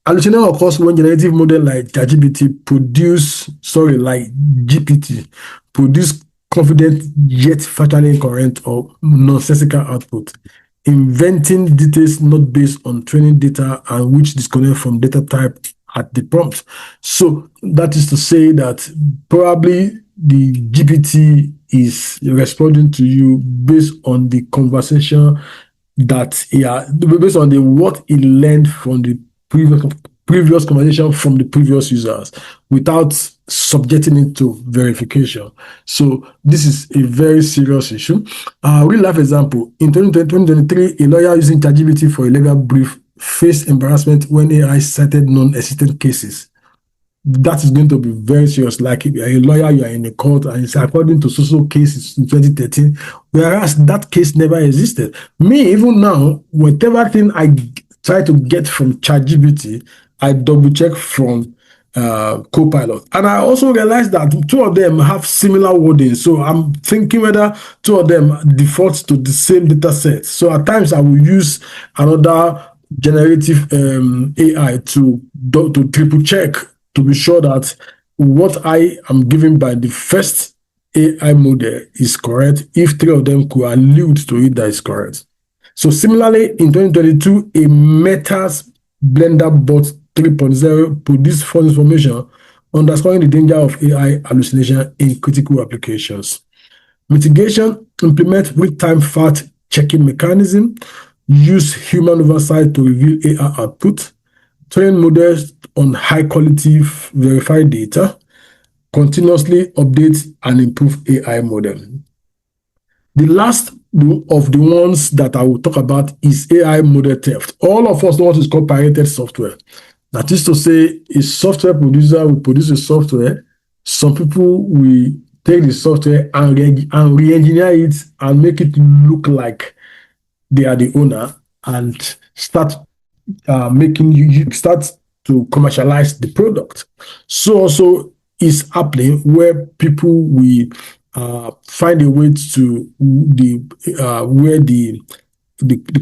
Hallucination occurs when generative model like GPT produce confident yet factually incorrect or nonsensical output, inventing details not based on training data and which disconnect from data type at the prompt. So that is to say that probably the GPT is responding to you based on the conversation based on what he learned from the previous conversation from the previous users, without subjecting it to verification. So this is a very serious issue. Real life example: in 2023, a lawyer using ChatGPT for a legal brief faced embarrassment when AI cited non-existent cases. That is going to be very serious. Like if you're a lawyer, you are in a court, and it's according to social cases in 2013, whereas that case never existed. Me, even now, whatever thing I try to get from ChatGPT, I double check from Copilot. And I also realized that two of them have similar wording. So I'm thinking whether two of them default to the same data set. So at times I will use another generative AI to triple check to be sure that what I am given by the first AI model is correct, if three of them could allude to it that is correct. So similarly, in 2022, a Meta's Blender Bot 3.0 produced false information, underscoring the danger of AI hallucination in critical applications. Mitigation, implement real-time fact-checking mechanism, use human oversight to review AI output, train models on high-quality verified data, continuously update and improve AI model. The last of the ones that I will talk about is AI model theft. All of us know what is called pirated software. That is to say, a software producer will produce a software. Some people will take the software and re-engineer it and make it look like they are the owner and start making you start to commercialize the product. So also is happening where people will find a way to where the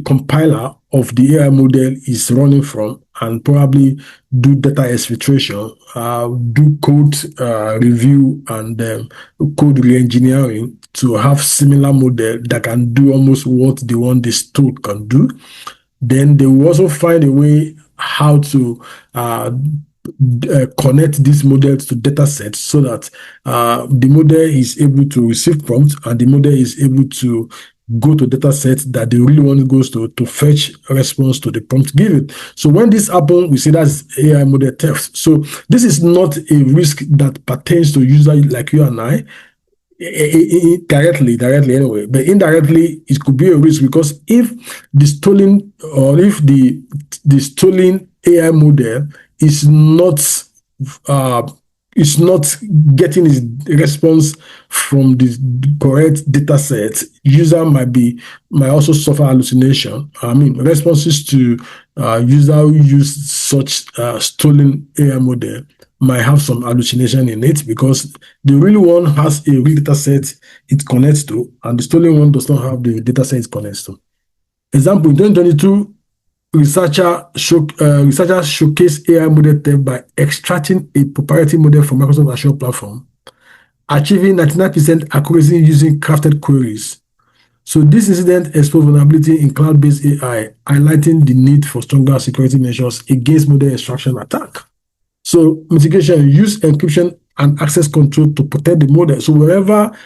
compiler of the AI model is running from and probably do data exfiltration, do code review and code re-engineering to have similar model that can do almost what the one they stole can do. Then they will also find a way how to connect these models to data sets so that the model is able to receive prompts and the model is able to go to data sets that the really one goes to fetch a response to the prompt given. So when this happens, we say that's AI model theft. So this is not a risk that pertains to users like you and I, directly anyway, but indirectly it could be a risk because if the stolen or if the stolen AI model is not getting its response from the correct data set, user might also suffer hallucination. I mean, responses to user who use such stolen AI model might have some hallucination in it because the real one has a real data set it connects to, and the stolen one does not have the data set it connects to. Example, in 2022, researchers showcased AI model theft by extracting a proprietary model from Microsoft Azure platform, achieving 99% accuracy using crafted queries. So this incident exposed vulnerability in cloud-based AI, highlighting the need for stronger security measures against model extraction attack. So mitigation, use encryption and access control to protect the model. So wherever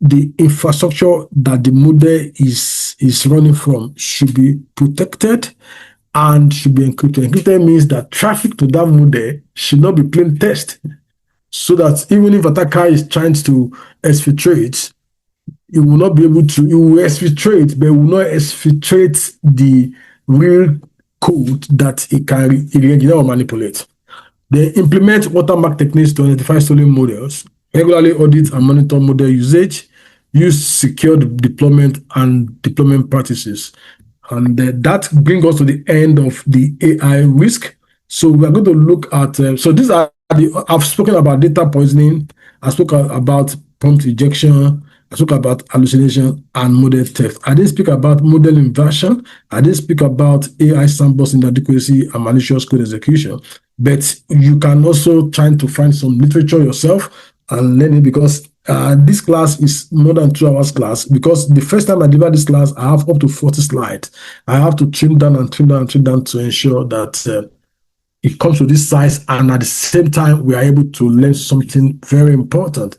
the infrastructure that the model is running from should be protected and should be encrypted. Encrypted means that traffic to that model should not be plain text, so that even if attacker is trying to exfiltrate, it will not be able to, it will exfiltrate, but it will not exfiltrate the real code that it can re-engineer or manipulate. They implement watermark techniques to identify stolen models, regularly audit and monitor model usage, use secured deployment and deployment practices. And that brings us to the end of the AI risk. So we're going to look at, so these are I've spoken about data poisoning, I spoke about prompt rejection, I spoke about hallucination and model theft. I didn't speak about model inversion. I didn't speak about AI sandbox inadequacy and malicious code execution. But you can also try to find some literature yourself and learn it because this class is more than 2 hours class because the first time I deliver this class, I have up to 40 slides. I have to trim down to ensure that it comes to this size, and at the same time, we are able to learn something very important.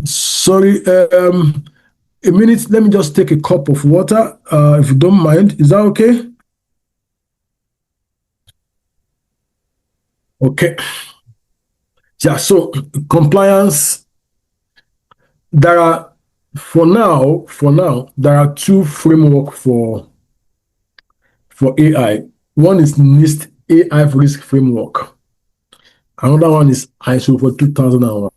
Sorry, a minute. Let me just take a cup of water, if you don't mind. Is that okay? Okay. Yeah. So compliance. There are for now there are 2 frameworks for AI. One is NIST AI risk framework. Another one is ISO for 2001.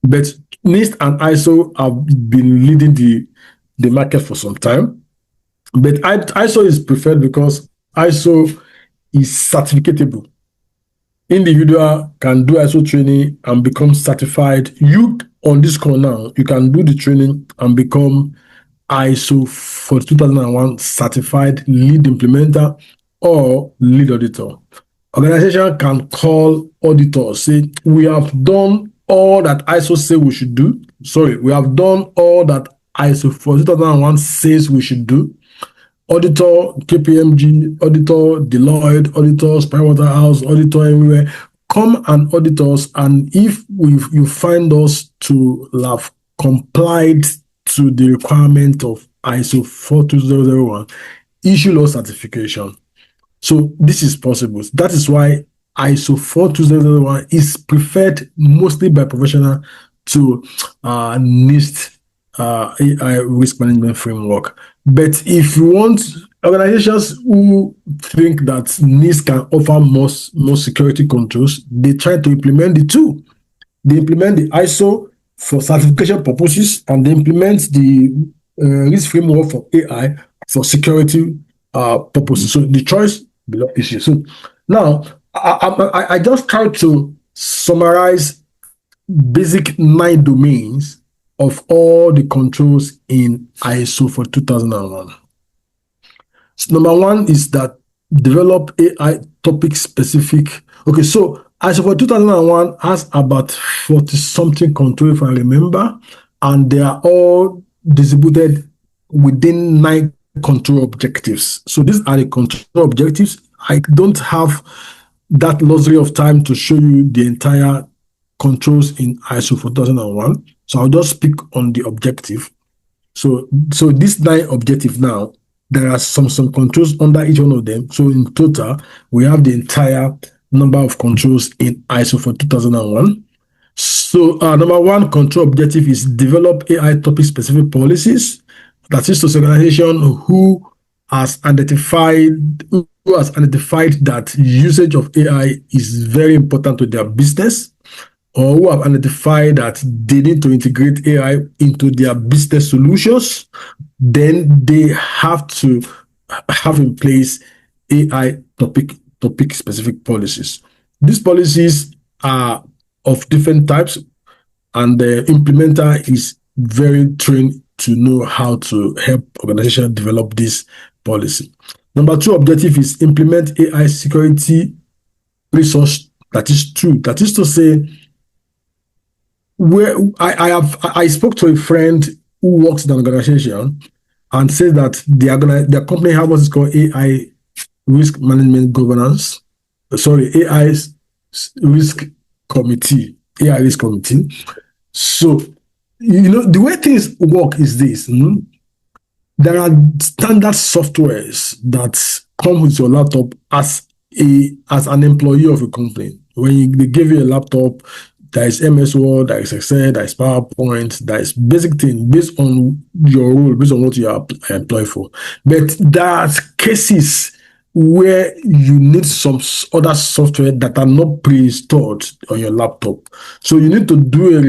But NIST and ISO have been leading the market for some time. But ISO is preferred because ISO is certificatable. Individual can do ISO training and become certified. You on this call now, you can do the training and become ISO for 2001 certified lead implementer or lead auditor. Organization can call auditors, say, we have done all that ISO say we should do. Sorry, we have done all that ISO for 2001 says we should do. Auditor, KPMG, auditor, Deloitte, auditors, Pricewaterhouse, auditor everywhere. Come and audit us, and if you find us to have complied to the requirement of ISO 42001 issue law certification. So this is possible. That is why ISO 42001 is preferred mostly by professionals to NIST AI risk management framework. But if you want organizations who think that NIST can offer more security controls, they try to implement the two. They implement the ISO for certification purposes, and they implement the risk framework for AI for security purposes. So the choice belongs to you. So now I just try to summarize basic 9 domains of all the controls in ISO for 2001. So number 1 is that develop AI topic specific. Okay, so ISO for 2001 has about 40 something controls, if I remember, and they are all distributed within 9 control objectives. So these are the control objectives. I don't have that luxury of time to show you the entire controls in ISO 4001. So I'll just speak on the objective. So this 9 objective now, there are some controls under each one of them. So in total, we have the entire number of controls in ISO for 2001. So number 1 control objective is develop AI topic specific policies. That is to an organization who has identified that usage of AI is very important to their business, or who have identified that they need to integrate AI into their business solutions. Then they have to have in place AI topic specific policies. These policies are of different types, and the implementer is very trained to know how to help organizations develop this policy. Number 2 objective is implement AI security resource that is true. That is to say, where I spoke to a friend who works in an organization and said that their company has what is called AI risk management governance. AI risk committee. AI risk committee. So, the way things work is this. There are standard softwares that come with your laptop as an employee of a company. When they give you a laptop, there is MS Word, there is Excel, there is PowerPoint, there is basic thing based on your role, based on what you are employed for. But there are cases where you need some other software that are not pre-installed on your laptop. So you need to do a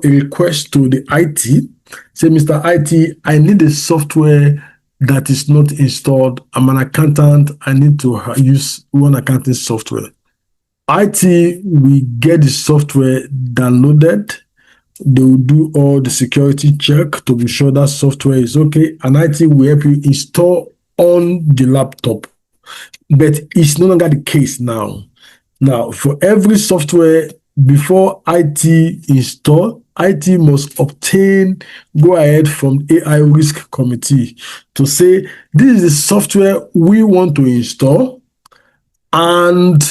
request to the IT. Say, Mr. IT, I need a software that is not installed. I'm an accountant. I need to use one accounting software. IT will get the software downloaded. They will do all the security check to be sure that software is okay, and IT will help you install on the laptop. But it's no longer the case now. Now, for every software, before IT install, IT must obtain go-ahead from AI risk committee to say, this is the software we want to install, and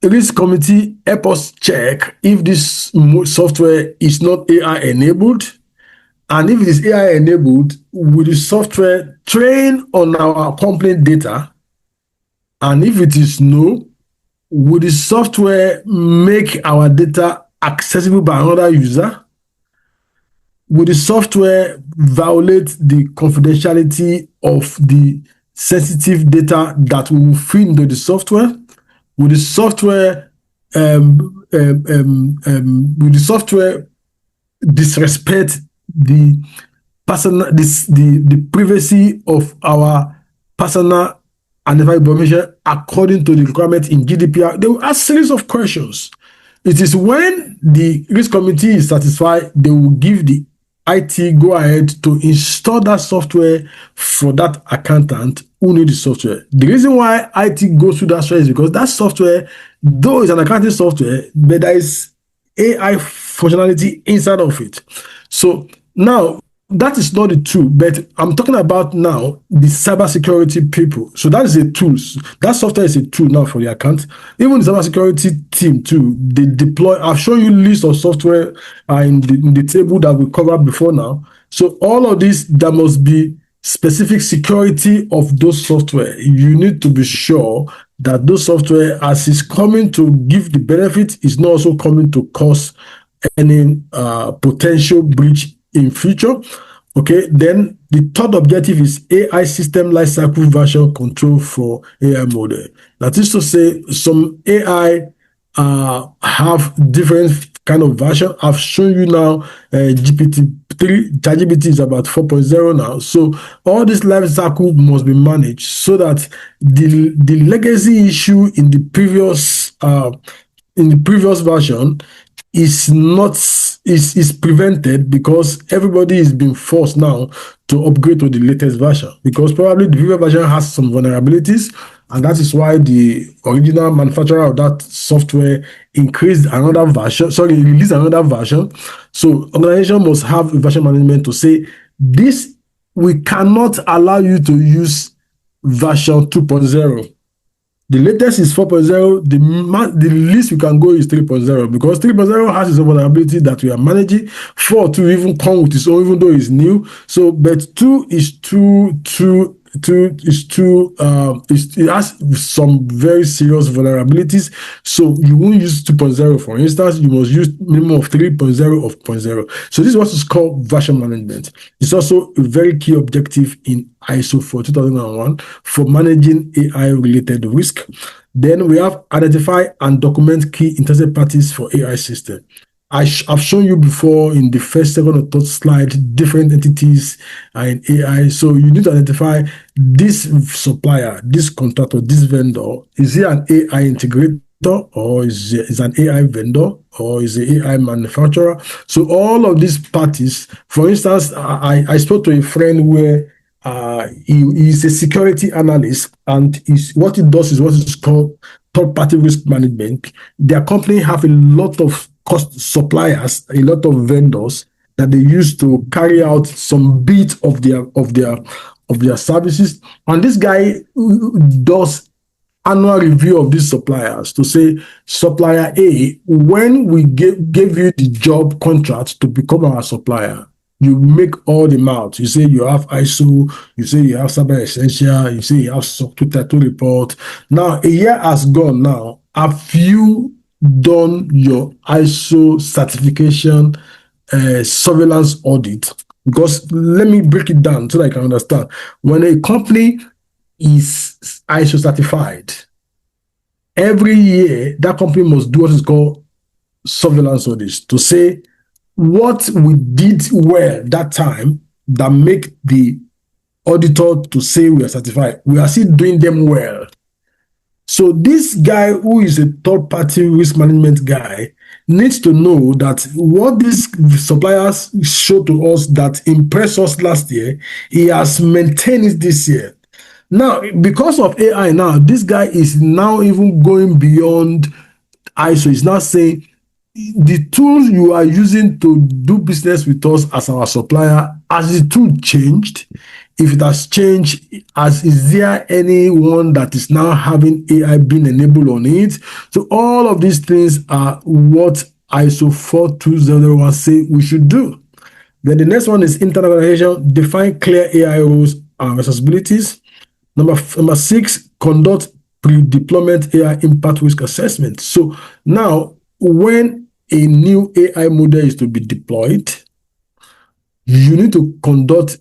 risk committee help us check if this software is not AI enabled, and if it is AI enabled, will the software train on our company data? And if it is no, will the software make our data accessible by another user? Will the software violate the confidentiality of the sensitive data that we will feed into the software? Will the software disrespect the privacy of our personal identified information according to the requirement in GDPR? They will ask a series of questions. It is when the risk committee is satisfied, they will give the IT go ahead to install that software for that accountant who needs the software. The reason why IT goes through that software is because that software, though it's an accounting software, but there is AI functionality inside of it. So now that is not the tool, but I'm talking about now the cybersecurity people. So that is a tool. That software is a tool now for the account. Even the cybersecurity team too, they deploy. I've shown you list of software in the table that we covered before now. So all of this, there must be specific security of those software. You need to be sure that those software, as is coming to give the benefit, is not also coming to cause any potential breach in future. Okay, then the third objective is AI system lifecycle version control for AI model. That is to say, some AI have different kind of version. I've shown you now GPT-3, ChatGPT is about 4.0 now. So all this life cycle must be managed so that the legacy issue in the previous version is not is prevented, because everybody is being forced now to upgrade to the latest version, because probably the previous version has some vulnerabilities, and that is why the original manufacturer of that software released another version. So organization must have a version management to say, this, we cannot allow you to use version 2.0. The latest is 4.0. The least we can go is 3.0, because 3.0 has its own vulnerability that we are managing. 4 to even come with its own, even though it's new. So, but 2 is it has some very serious vulnerabilities. So you won't use 2.0, for instance. You must use minimum of 3.0 of 0.0. So this is what is called version management. It's also a very key objective in ISO for 2001 for managing AI related risk. Then we have identify and document key interested parties for AI system. I've shown you before in the first, second, or third slide different entities in AI. So you need to identify this supplier, this contractor, this vendor. Is he an AI integrator, or is an AI vendor, or is an AI manufacturer? So all of these parties, for instance, I spoke to a friend where he is a security analyst, and what he does is what is called third-party risk management. Their company have a lot of cost suppliers, a lot of vendors that they use to carry out some bit of their services. And this guy does annual review of these suppliers to say, supplier A, when we gave you the job contract to become our supplier, you make all the amounts. You say you have ISO, you say you have Cyber Essential, you say you have SOC 232 report. Now, a year has gone now. Have you done your ISO certification surveillance audit? Because let me break it down so that I can understand. When a company is ISO certified, every year that company must do what is called surveillance audits to say what we did well that time that make the auditor to say we are certified. We are still doing them well. So this guy, who is a third-party risk management guy, needs to know that what these suppliers show to us that impressed us last year, he has maintained it this year. Now, because of AI now, this guy is now even going beyond ISO. He's now saying, the tools you are using to do business with us as our supplier, has the tool changed? If it has changed, is there anyone that is now having AI being enabled on it? So all of these things are what ISO 42001 say we should do. Then the next one is internal organization, define clear AI roles and responsibilities. Number 6, conduct pre-deployment AI impact risk assessment. So now, when a new AI model is to be deployed, you need to conduct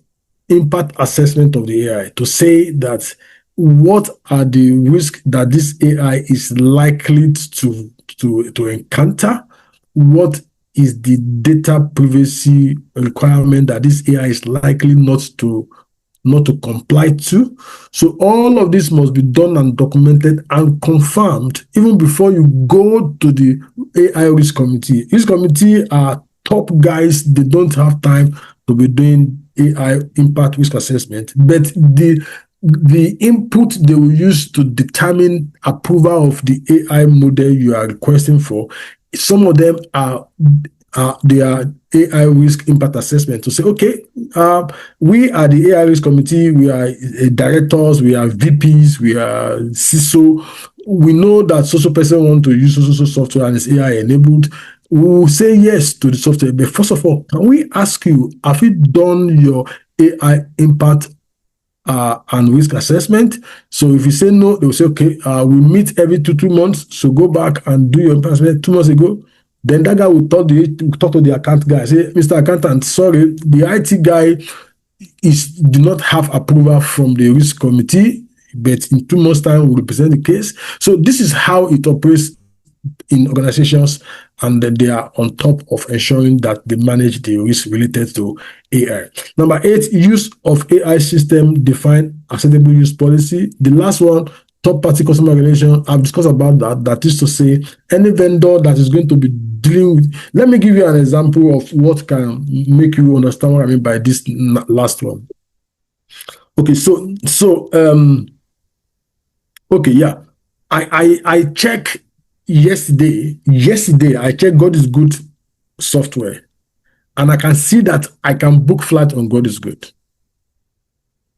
impact assessment of the AI to say that what are the risks that this AI is likely to encounter, what is the data privacy requirement that this AI is likely not to comply to. So all of this must be done and documented and confirmed even before you go to the AI risk committee. Risk committee are top guys. They don't have time to be doing AI impact risk assessment, but the input they will use to determine approval of the AI model you are requesting for, some of them are their AI risk impact assessment to say, okay, we are the AI risk committee, we are directors, we are VPs, we are CISO. We know that social person want to use social software and is AI enabled. We will say yes to the software. But first of all, can we ask you, have you done your AI impact and risk assessment? So if you say no, they will say, okay, we meet every two months. So go back and do your impact assessment 2 months ago. Then that guy will talk to the account guy, say, Mr. Accountant, sorry, the IT guy do not have approval from the risk committee, but in 2 months' time we'll present the case. So this is how it operates in organizations, and they are on top of ensuring that they manage the risk related to AI. Number 8, use of AI system define acceptable use policy. The last one, third-party customer relation. I've discussed about that. That is to say, any vendor that is going to be dealing with. Let me give you an example of what can make you understand what I mean by this last one. Okay, okay, yeah. I check yesterday I checked God is Good software, and I can see that I can book flight on God is Good.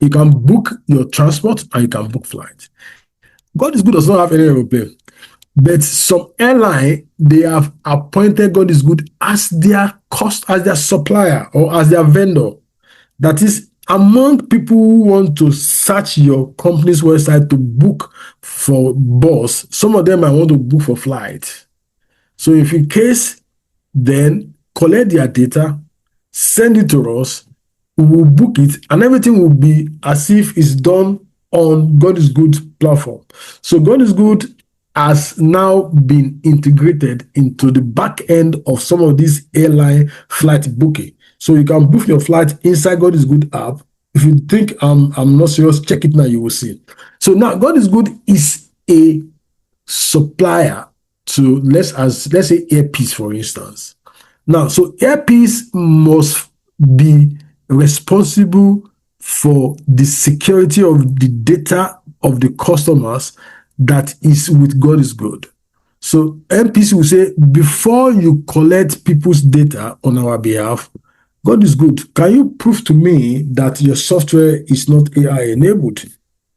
You can book your transport and you can book flight. God is Good does not have any aeroplane, but some airline, they have appointed God is Good as their supplier or as their vendor. That is, among people who want to search your company's website to book for bus, some of them might want to book for flight. So if in case, then collect their data, send it to us, we will book it, and everything will be as if it's done on God is Good platform. So God is Good has now been integrated into the back end of some of these airline flight booking. So you can book your flight inside God is Good app. If you think I'm not serious, check it now, you will see. So now God is Good is a supplier to, let's say Airpeace, for instance. Now, so Airpeace must be responsible for the security of the data of the customers that is with God is Good. So Airpeace will say, before you collect people's data on our behalf, God is Good, can you prove to me that your software is not AI enabled?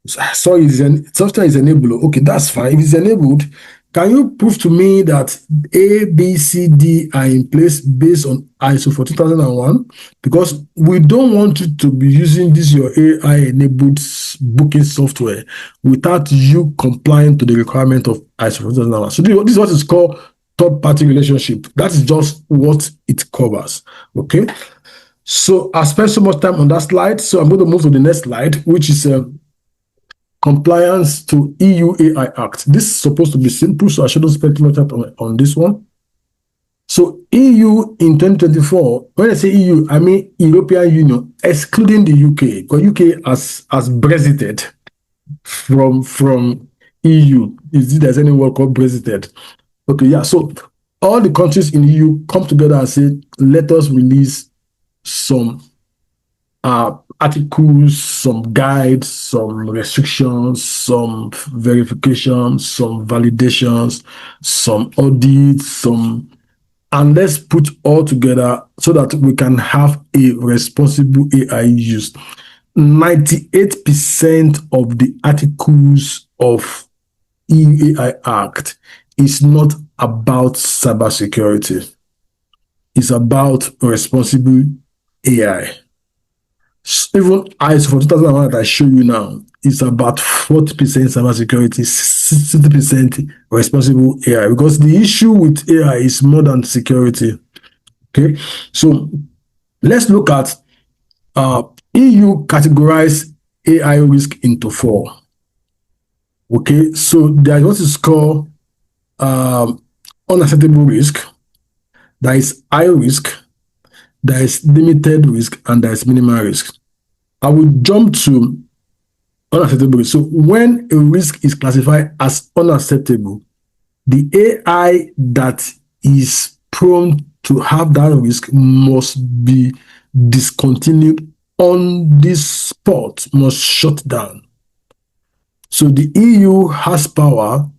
So software is enabled. Okay, that's fine. If it's enabled, can you prove to me that A, B, C, D are in place based on ISO for 2001? Because we don't want you to be using this your AI-enabled booking software without you complying to the requirement of ISO for 2001. So this is what is called third-party relationship. That is just what it covers. Okay. So I spent so much time on that slide, so I'm going to move to the next slide, which is compliance to EU AI Act. This is supposed to be simple, so I shouldn't spend too much time on this one. So EU in 2024, when I say EU, I mean European Union, excluding the UK, because UK has Brexited from EU. There's any word called Brexited? Okay, yeah. So all the countries in EU come together and say, let us release some articles, some guides, some restrictions, some verifications, some validations, some audits, and let's put all together so that we can have a responsible AI use. 98% of the articles of EU AI Act is not about cybersecurity. It's about responsible AI. Even ISO for 2001 that I show you now is about 40% cybersecurity, 60% responsible AI, because the issue with AI is more than security. Okay, so let's look at EU categorize AI risk into 4. Okay, so there is what is called unacceptable risk, there is high risk, there is limited risk, and there is minimal risk. I will jump to unacceptable risk. So when a risk is classified as unacceptable, the AI that is prone to have that risk must be discontinued on the spot, must shut down. So the EU has power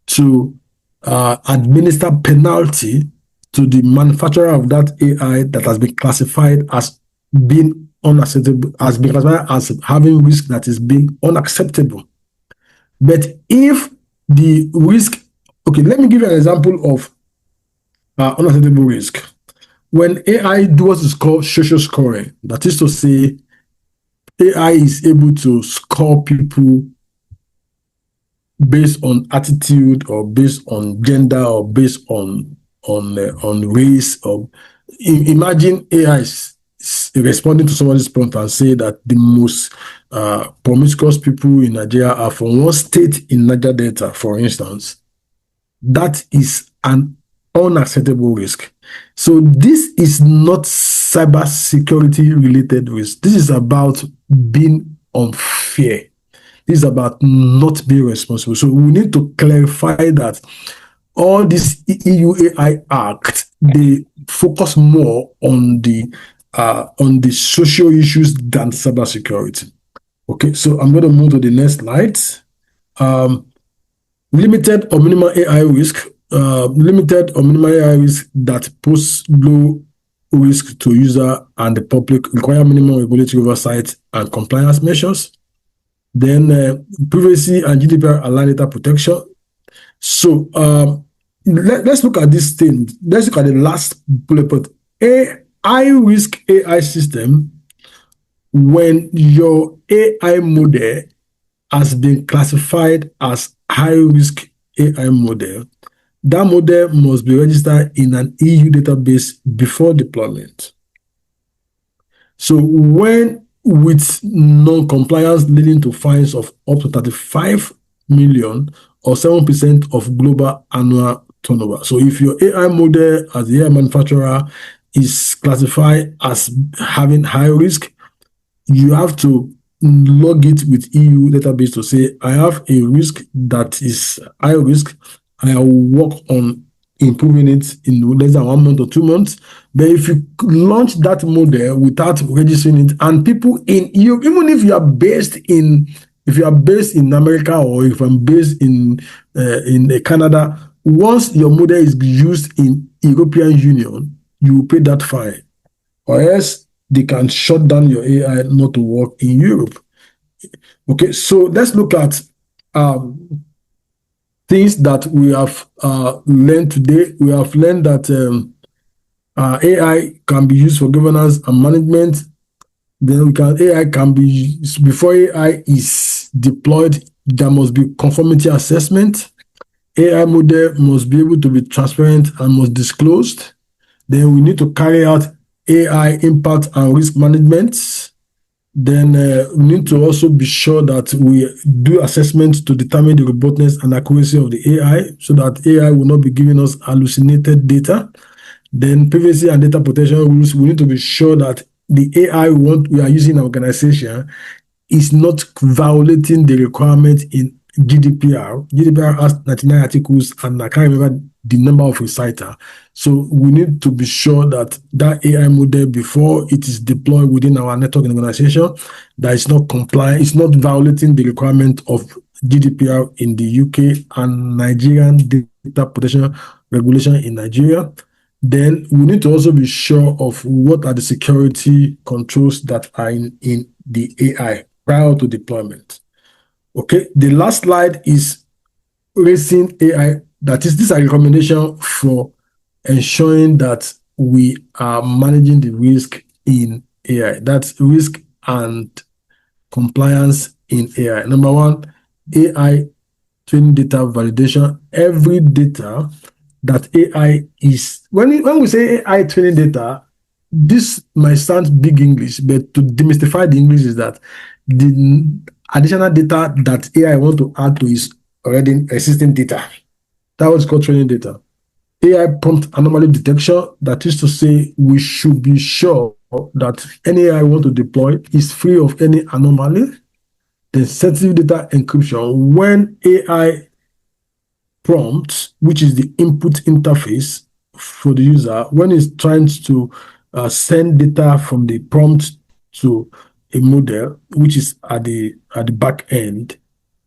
to administer penalty to the manufacturer of that AI that has been classified as being unacceptable, has been classified as having risk that is being unacceptable. But if the risk, okay, let me give you an example of unacceptable risk. When AI does what is called social scoring, that is to say, AI is able to score people based on attitude or based on gender or based on race. Or imagine AI is responding to somebody's prompt and say that the most promiscuous people in Nigeria are from one state in Niger Delta, for instance. That is an unacceptable risk. So this is not cybersecurity related risk. This is about being unfair. This is about not being responsible. So we need to clarify that all these EU AI Act, they focus more on the social issues than cybersecurity. Okay, so I'm going to move to the next slide. Limited or minimal AI risk. Limited or minimal AI risk that pose low risk to user and the public require minimum regulatory oversight and compliance measures. Then privacy and GDPR aligned data protection. So let's look at this thing. Let's look at the last bullet point. A high risk AI system, when your AI model has been classified as high risk AI model, that model must be registered in an EU database before deployment. So when with non-compliance leading to fines of up to 35 million or 7% of global annual turnover. So if your AI model as the AI manufacturer is classified as having high risk, you have to log it with EU database to say, I have a risk that is high risk, and I will work on improving it in less than 1 month or 2 months. But if you launch that model without registering it, and people in Europe, even if you are based in America, or if I'm based in Canada, once your model is used in European Union, you will pay that fine, or else they can shut down your AI not to work in Europe. Okay, so let's look at things that we have learned today. We have learned that AI can be used for governance and management. Then AI can be used, before AI is deployed, there must be conformity assessment. AI model must be able to be transparent and must disclosed. Then we need to carry out AI impact and risk management. Then we need to also be sure that we do assessments to determine the robustness and accuracy of the AI, so that AI will not be giving us hallucinated data. Then privacy and data protection rules, we need to be sure that the AI we are using in our organization is not violating the requirement in GDPR. GDPR has 99 articles, and I can't remember the number of reciter. So we need to be sure that that AI model, before it is deployed within our network organization, that it's not compliant, it's not violating the requirement of GDPR in the UK and Nigerian data protection regulation in Nigeria. Then we need to also be sure of what are the security controls that are in the AI prior to deployment. Okay, the last slide is raising AI. That is, this is a recommendation for ensuring that we are managing the risk in AI. That's risk and compliance in AI. Number one, AI training data validation. Every data that AI is, when we say AI training data, this might sound big English, but to demystify the English is that the additional data that AI want to add to is already existing data. That was called training data. AI prompt anomaly detection, that is to say, we should be sure that any AI we want to deploy is free of any anomaly. Then sensitive data encryption. When AI prompts, which is the input interface for the user, when it's trying to send data from the prompt to a model, which is at the back end,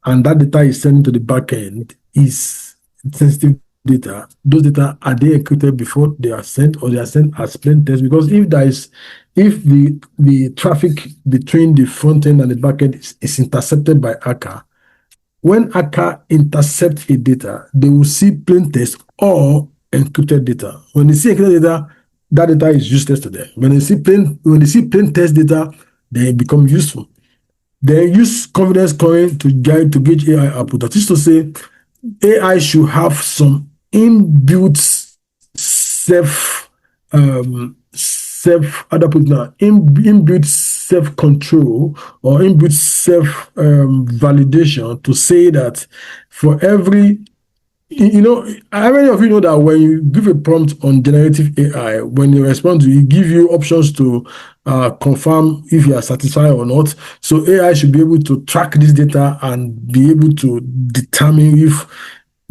and that data is sent to the back end, is sensitive data, those data, are they encrypted before they are sent, or they are sent as plain text? Because if the traffic between the front end and the back end is intercepted by hacker, when hacker intercept a data, they will see plain text or encrypted data. When they see encrypted data, that data is useless to them. When they see plain text data, they become useful. They use confidence scoring to gauge AI output. That is to say, AI should have some inbuilt self inbuilt self control or inbuilt self validation to say that for every how many of you know that when you give a prompt on generative AI, when you respond to it, give you options to confirm if you are satisfied or not. So AI should be able to track this data and be able to determine if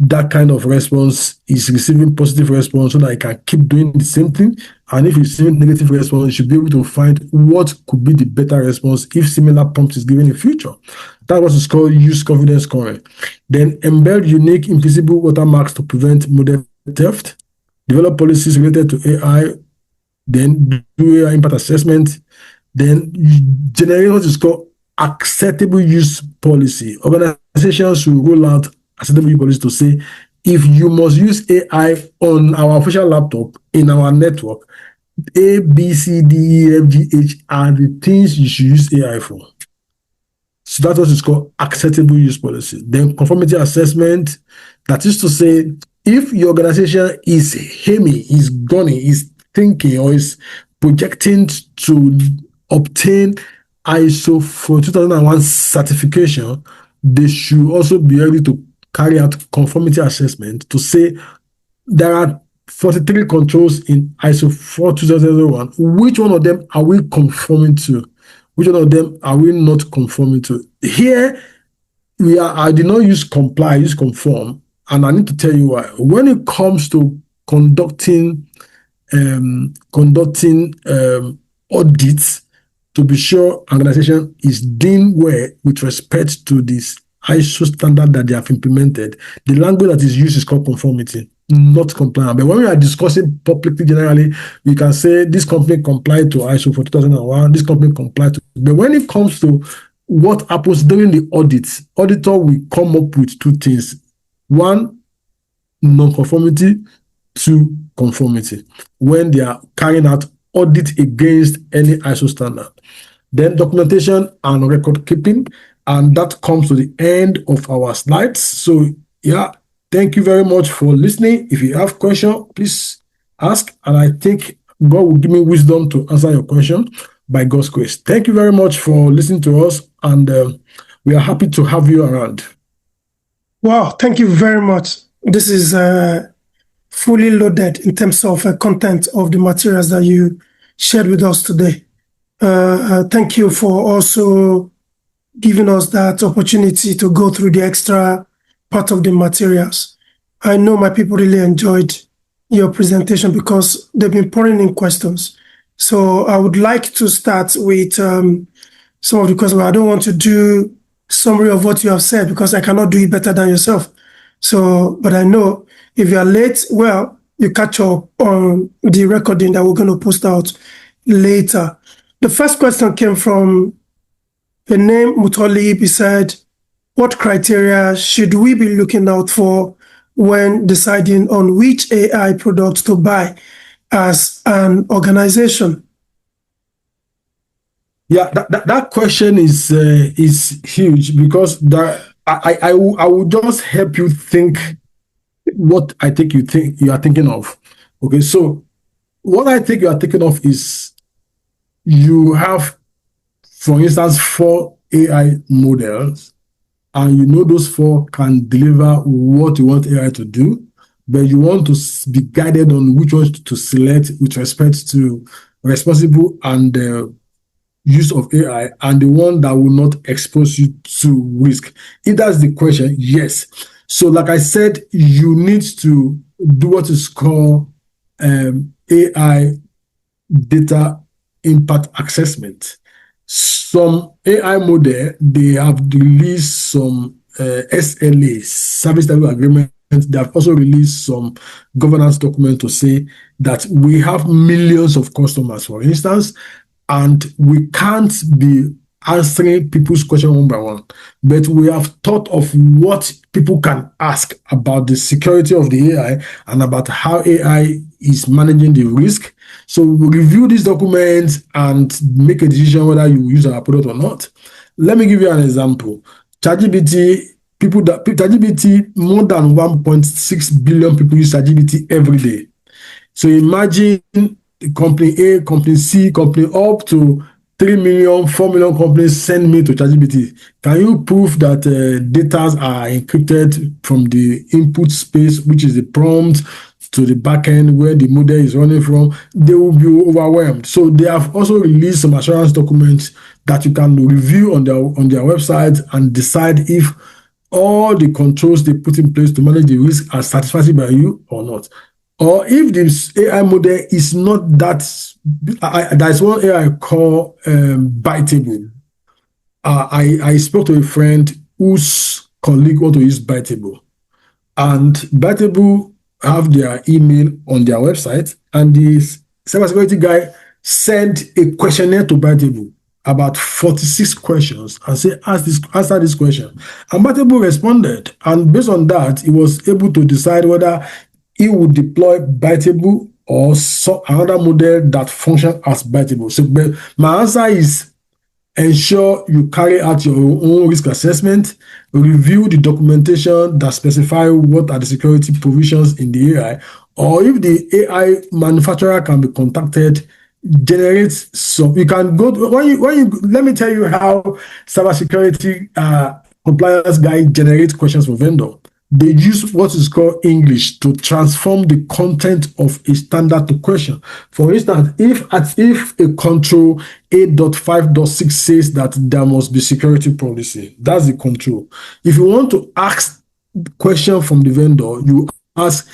that kind of response is receiving positive response so that it can keep doing the same thing. And if it's receiving negative response, it should be able to find what could be the better response if similar prompt is given in future. That's what is called use confidence scoring. Then embed unique invisible watermarks to prevent model theft. Develop policies related to AI. Then do AI impact assessment. Then generate what is called acceptable use policy. Organizations should roll out acceptable use policy to say, if you must use AI on our official laptop in our network, A, B, C, D, E, F, G, H are the things you should use AI for. So that's what is called acceptable use policy. Then conformity assessment, that is to say, if your organization is aiming, is gunning, is thinking, or is projecting to obtain ISO for 2001 certification, they should also be able to carry out conformity assessment to say there are 43 controls in ISO 42001. Which one of them are we conforming to? Which one of them are we not conforming to? Here, I did not use comply, I use conform. And I need to tell you why. When it comes to conducting audits to be sure an organization is doing well with respect to this ISO standard that they have implemented, the language that is used is called conformity, not compliant. But when we are discussing publicly generally, we can say this company complied to ISO for 2001, this company complied to. But when it comes to what happens during the audit, auditor will come up with two things. One, non-conformity. Two, conformity. When they are carrying out audit against any ISO standard. Then documentation and record keeping. And that comes to the end of our slides. So, yeah, thank you very much for listening. If you have questions, please ask. And I think God will give me wisdom to answer your question by God's grace. Thank you very much for listening to us. And we are happy to have you around. Wow, thank you very much. This is fully loaded in terms of content of the materials that you shared with us today. Thank you for also giving us that opportunity to go through the extra part of the materials. I know my people really enjoyed your presentation because they've been pouring in questions. So I would like to start with some of the questions. I don't want to do summary of what you have said because I cannot do it better than yourself. So, but I know if you are late, well, you catch up on the recording that we're going to post out later. The first question came from the name Mutolib. He said, what criteria should we be looking out for when deciding on which AI products to buy as an organization? Yeah, that question is huge because I will just help you think what I think you are thinking of. Okay, so what I think you are thinking of is you have, for instance, 4 AI models, and you know those 4 can deliver what you want AI to do, but you want to be guided on which ones to select with respect to responsible and use of AI, and the one that will not expose you to risk. If that's the question, yes. So like I said, you need to do what is called AI data impact assessment. Some AI model, they have released some SLA, service level agreement they have also released some governance document to say that we have millions of customers, for instance, and we can't be answering people's questions one by one. But we have thought of what people can ask about the security of the AI and about how AI is managing the risk. So we review these documents and make a decision whether you use our product or not. Let me give you an example. ChatGPT, ChatGPT, more than 1.6 billion people use ChatGPT every day. So imagine company A, company C, company up to 3 million, 4 million companies send me to ChatGPT. Can you prove that data are encrypted from the input space, which is the prompt, to the backend where the model is running from? They will be overwhelmed. So they have also released some assurance documents that you can review on their website and decide if all the controls they put in place to manage the risk are satisfied by you or not. Or if this AI model is not that, there's one AI called Bytable. I spoke to a friend whose colleague want to use Bytable, and Bytable have their email on their website, and this cybersecurity guy sent a questionnaire to Bytable about 46 questions and say, answer this question. And Bytable responded, and based on that, he was able to decide whether he would deploy Bytable or another model that functions as Bytable. So my answer is ensure you carry out your own risk assessment, review the documentation that specify what are the security provisions in the AI, or if the AI manufacturer can be contacted, generate some. You can go to, let me tell you how cybersecurity compliance guy generates questions for vendor. They use what is called English to transform the content of a standard to question. For instance, if a control 8.5.6 says that there must be security policy, that's the control. If you want to ask question from the vendor, you ask,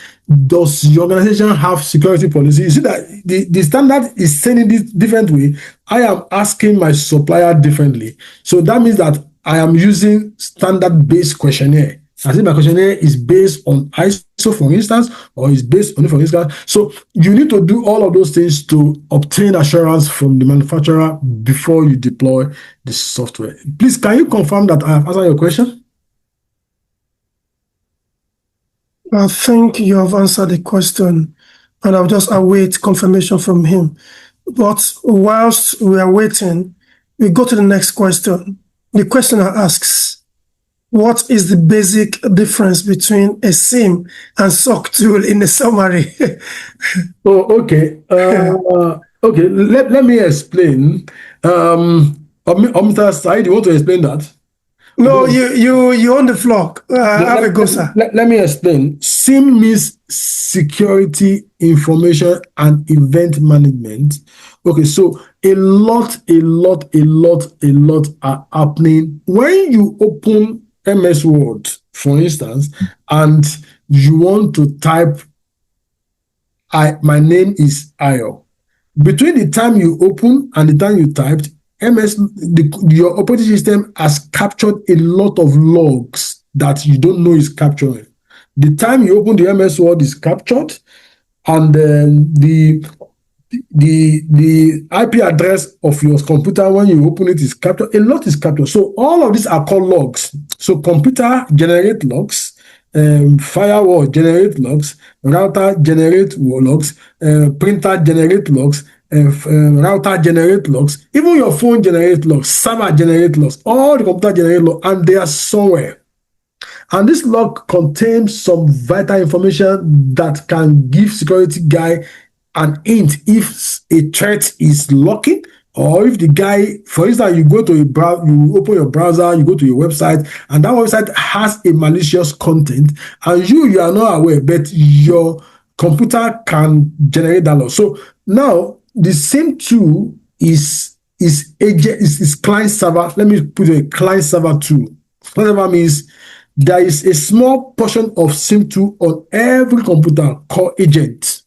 does your organization have security policy? You see that the standard is saying it this different way. I am asking my supplier differently. So that means that I am using standard-based questionnaire. As if my questionnaire is based on ISO, for instance, or is based on, for instance. So you need to do all of those things to obtain assurance from the manufacturer before you deploy the software. Please, can you confirm that I have answered your question? I think you have answered the question, and I'll just await confirmation from him. But whilst we are waiting, we go to the next question. The questioner asks, what is the basic difference between a SIM and SOC tool in the summary? Okay. Okay, let me explain. Mr. Said, you want to explain that? No, you on the floor. Have a go, sir. Let me explain. SIM means security, information, and event management. Okay, so a lot are happening. When you open MS Word, for instance, and you want to type, my name is Ayo. Between the time you open and the time you typed, your operating system has captured a lot of logs that you don't know is capturing. The time you open the MS Word is captured, and then the IP address of your computer when you open it is captured. A lot is captured. So all of these are called logs. So computer generate logs, firewall generate logs, router generate logs, printer generate logs, router generate logs, even your phone generate logs, server generate logs, all the computer generate logs, and they are somewhere. And this log contains some vital information that can give security guy an hint if a threat is lurking, or if the guy, for instance, you go to you open your browser, you go to your website, and that website has a malicious content, and you are not aware, but your computer can generate that log. So now the same tool is client server. Let me put a client server tool. Client server means there is a small portion of SIM tool on every computer called agent.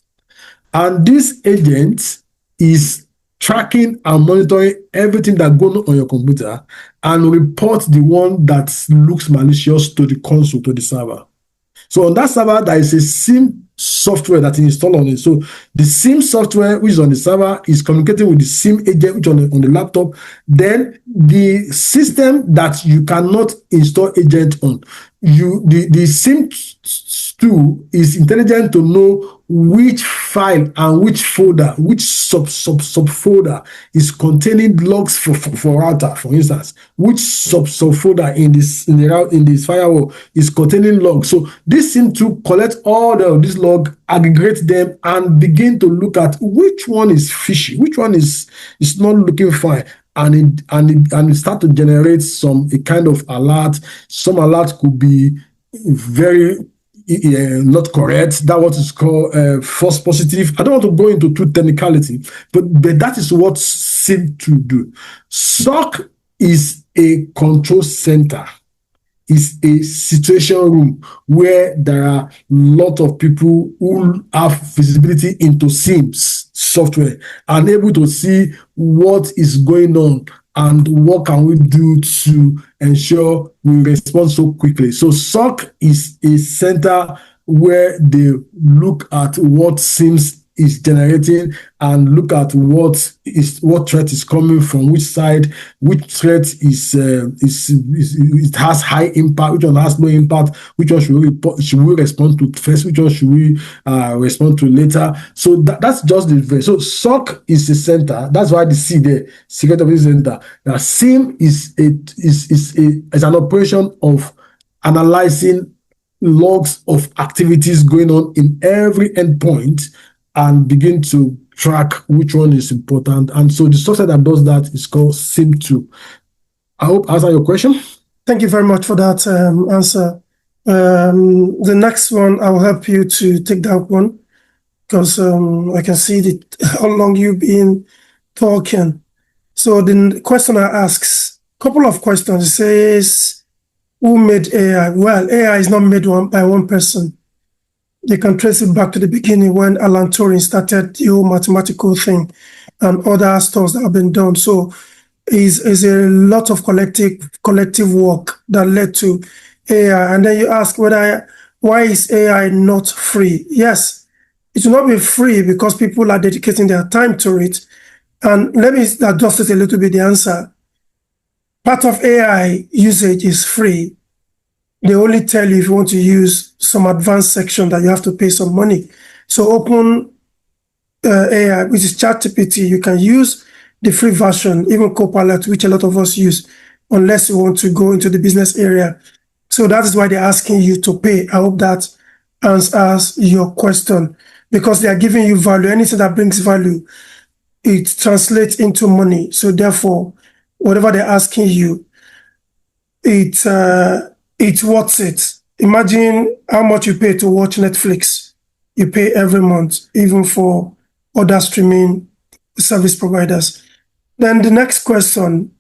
And this agent is tracking and monitoring everything that goes on your computer and report the one that looks malicious to the console, to the server. So on that server, there is a SIM software that is installed on it. So the SIM software which is on the server is communicating with the SIM agent which on the laptop. Then the system that you cannot install agent on, the SIM tool is intelligent to know which file and which folder, which subfolder is containing logs for router, for instance, which subfolder in this firewall is containing logs. So this SIM tool collect all of these logs, aggregate them, and begin to look at which one is fishy, which one is not looking fine. And it start to generate a kind of alert. Some alert could be very not correct. That what is called false positive. I don't want to go into too technicality, but that is what SIM to do. SOC is a control center. Is a situation room where there are a lot of people who have visibility into SIMs software and able to see what is going on and what can we do to ensure we respond so quickly. So SOC is a center where they look at what SIMs is generating and look at what threat is coming from which side, which threat it has high impact, which one has no impact, which one should we respond to first, which one should we respond to later. So that's just the so SOC is the center. That's why the C there, Security Operations Center. Now SIM is an operation of analyzing logs of activities going on in every endpoint and begin to track which one is important. And so the software that does that is called SIM2. I hope I answered your question. Thank you very much for that answer. The next one, I will help you to take that one because I can see how long you've been talking. So the questioner asks a couple of questions. It says, who made AI? Well, AI is not made by one person. You can trace it back to the beginning when Alan Turing started the whole mathematical thing and other stuff that have been done. So it's a lot of collective work that led to AI. And then you ask why is AI not free? Yes, it will not be free because people are dedicating their time to it. And let me adjust it a little bit, the answer. Part of AI usage is free. They only tell you if you want to use some advanced section that you have to pay some money. So open AI, which is ChatGPT, you can use the free version, even Copilot, which a lot of us use, unless you want to go into the business area. So that is why they're asking you to pay. I hope that answers your question because they are giving you value. Anything that brings value, it translates into money. So therefore, whatever they're asking you, it's worth it. Imagine how much you pay to watch Netflix. You pay every month, even for other streaming service providers. Then the next question,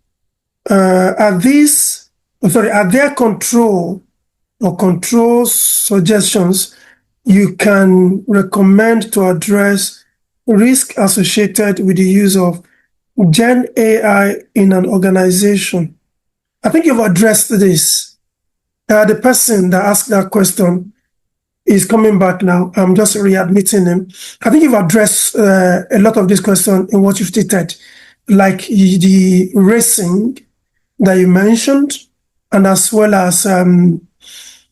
are there control suggestions you can recommend to address risk associated with the use of Gen AI in an organization? I think you've addressed this. The person that asked that question is coming back now. I'm just readmitting him. I think you've addressed a lot of this question in what you've stated, like the racing that you mentioned, and as well as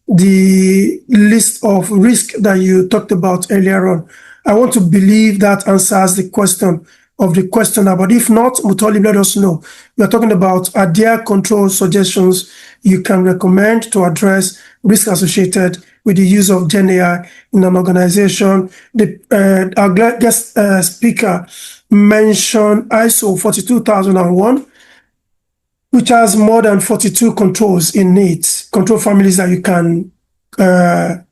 the list of risk that you talked about earlier on. I want to believe that answers the question of the questioner, but if not, Mutoli, let us know. We are talking about, are there control suggestions you can recommend to address risk associated with the use of Gen AI in an organization? Our guest speaker mentioned ISO 42001, which has more than 42 controls in it, control families that you can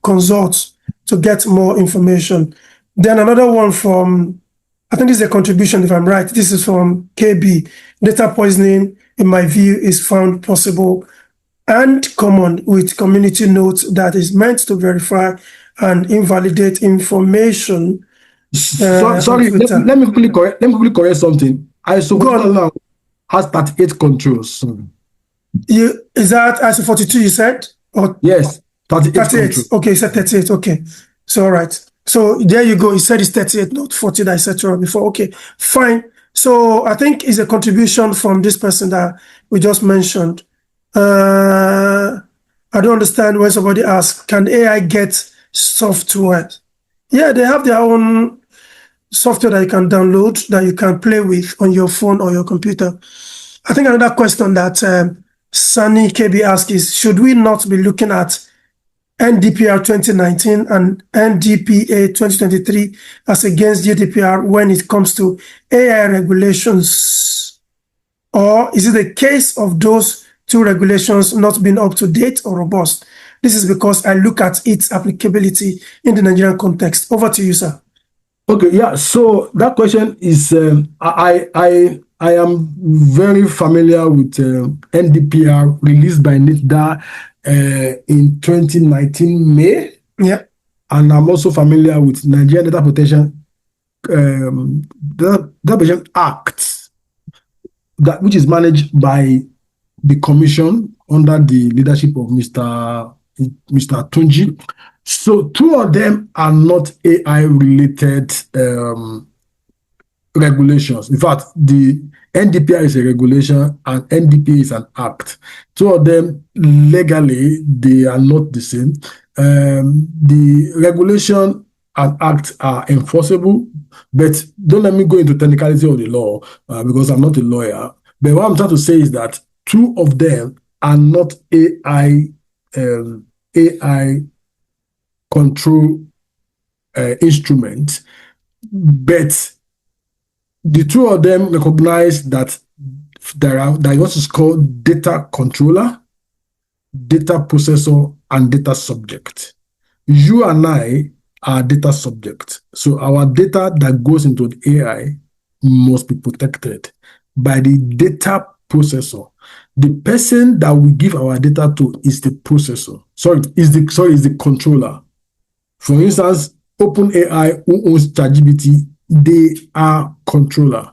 consult to get more information. Then another one from, I think this is a contribution, if I'm right. This is from KB. Data poisoning, in my view, is found possible and common with community notes that is meant to verify and invalidate information. Sorry, let me quickly correct something. ISO 42001 has 38 controls. Is that ISO 42 you said? Or? Yes. 38 38. countries. Okay, you said 38. Okay. So, all right. So, there you go. You said it's 38, not 40 that I said to her before. Okay, fine. So, I think it's a contribution from this person that we just mentioned. I don't understand when somebody asks, can AI get software? Yeah, they have their own software that you can download, that you can play with on your phone or your computer. I think another question that Sunny KB asked is, should we not be looking at NDPR 2019 and NDPA 2023 as against GDPR when it comes to AI regulations? Or is it a case of those two regulations not being up to date or robust? This is because I look at its applicability in the Nigerian context. Over to you, sir. Okay, yeah. So that question is, I am very familiar with NDPR released by NITDA in 2019 May. Yeah. And I'm also familiar with Nigerian Data Protection Data Protection Act, which is managed by the Commission under the leadership of Mr. Tunji. So two of them are not AI related regulations. In fact, the NDPR is a regulation and NDP is an act. Two of them legally they are not the same. The regulation and act are enforceable, but don't let me go into technicality of the law because I'm not a lawyer. But what I'm trying to say is that two of them are not AI control instruments, but the two of them recognize that there is what is called data controller, data processor, and data subject. You and I are data subject. So our data that goes into the AI must be protected by the data processor. The person that we give our data to is the processor. Is the controller. For instance, OpenAI, who owns ChatGPT, they are controller.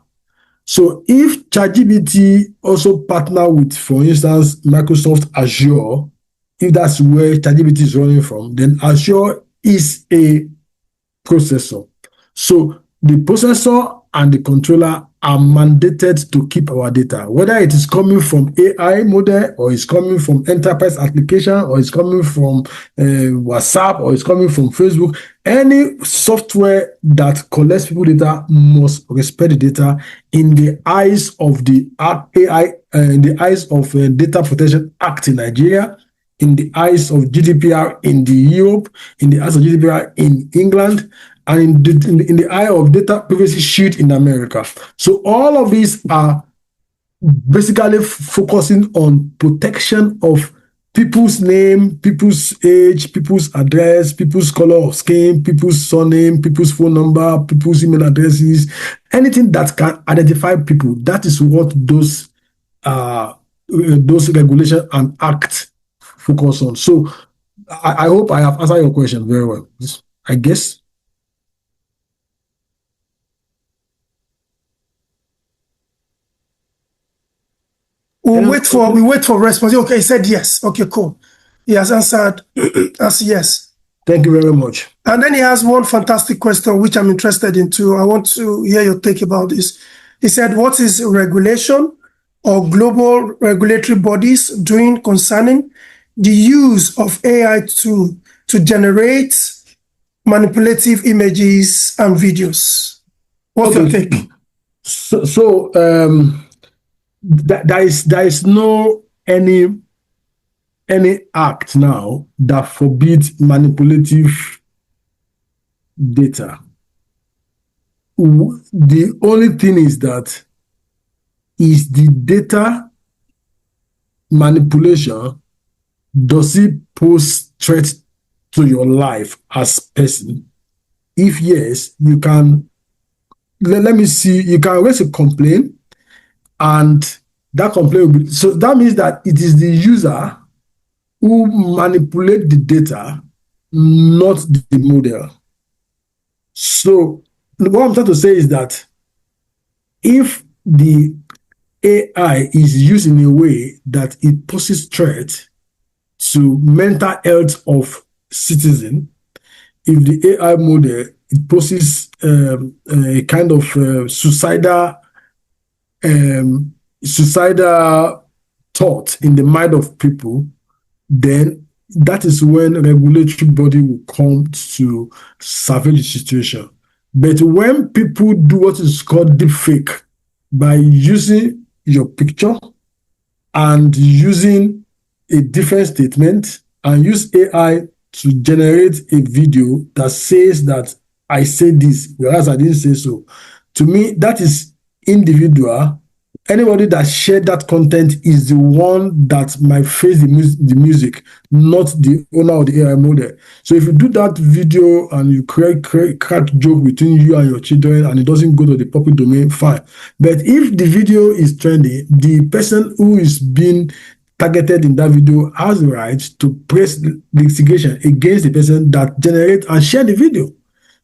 So if ChatGPT also partner with, for instance, Microsoft Azure, if that's where ChatGPT is running from, then Azure is a processor. So the processor and the controller are mandated to keep our data, whether it is coming from AI model or it's coming from enterprise application or it's coming from WhatsApp or it's coming from Facebook. Any software that collects people data must respect the data in the eyes of the AI, in the eyes of Data Protection Act in Nigeria, in the eyes of GDPR in the Europe, in the eyes of GDPR in England, and in the eye of Data Privacy Shield in America. So all of these are basically focusing on protection of people's name, people's age, people's address, people's color of skin, people's surname, people's phone number, people's email addresses, anything that can identify people. That is what those regulations and acts focus on. So I hope I have answered your question very well. I guess. We wait for response. Okay, he said yes. Okay, cool. He has answered as yes. Thank you very much. And then he has one fantastic question, which I'm interested in too. I want to hear your take about this. He said, what is regulation or global regulatory bodies doing concerning the use of AI to generate manipulative images and videos? What's your take? There is no any act now that forbids manipulative data. The only thing is that is the data manipulation, does it pose threat to your life as person? If yes, you can let me see, you can raise a complaint, and that complaint will be, so that means that it is the user who manipulate the data, not the model. So what I'm trying to say is that if the AI is used in a way that it poses threat to mental health of citizen if the AI model it poses a kind of suicidal thought in the mind of people, then that is when regulatory body will come to survey the situation. But when people do what is called deepfake by using your picture and using a different statement and use AI to generate a video that says that I said this, whereas I didn't say so. To me, that is individual. Anybody that shared that content is the one that might face the music, not the owner of the AI model. So if you do that video and you create crack joke between you and your children and it doesn't go to the public domain, fine. But if the video is trending, the person who is being targeted in that video has the right to press the litigation against the person that generates and share the video.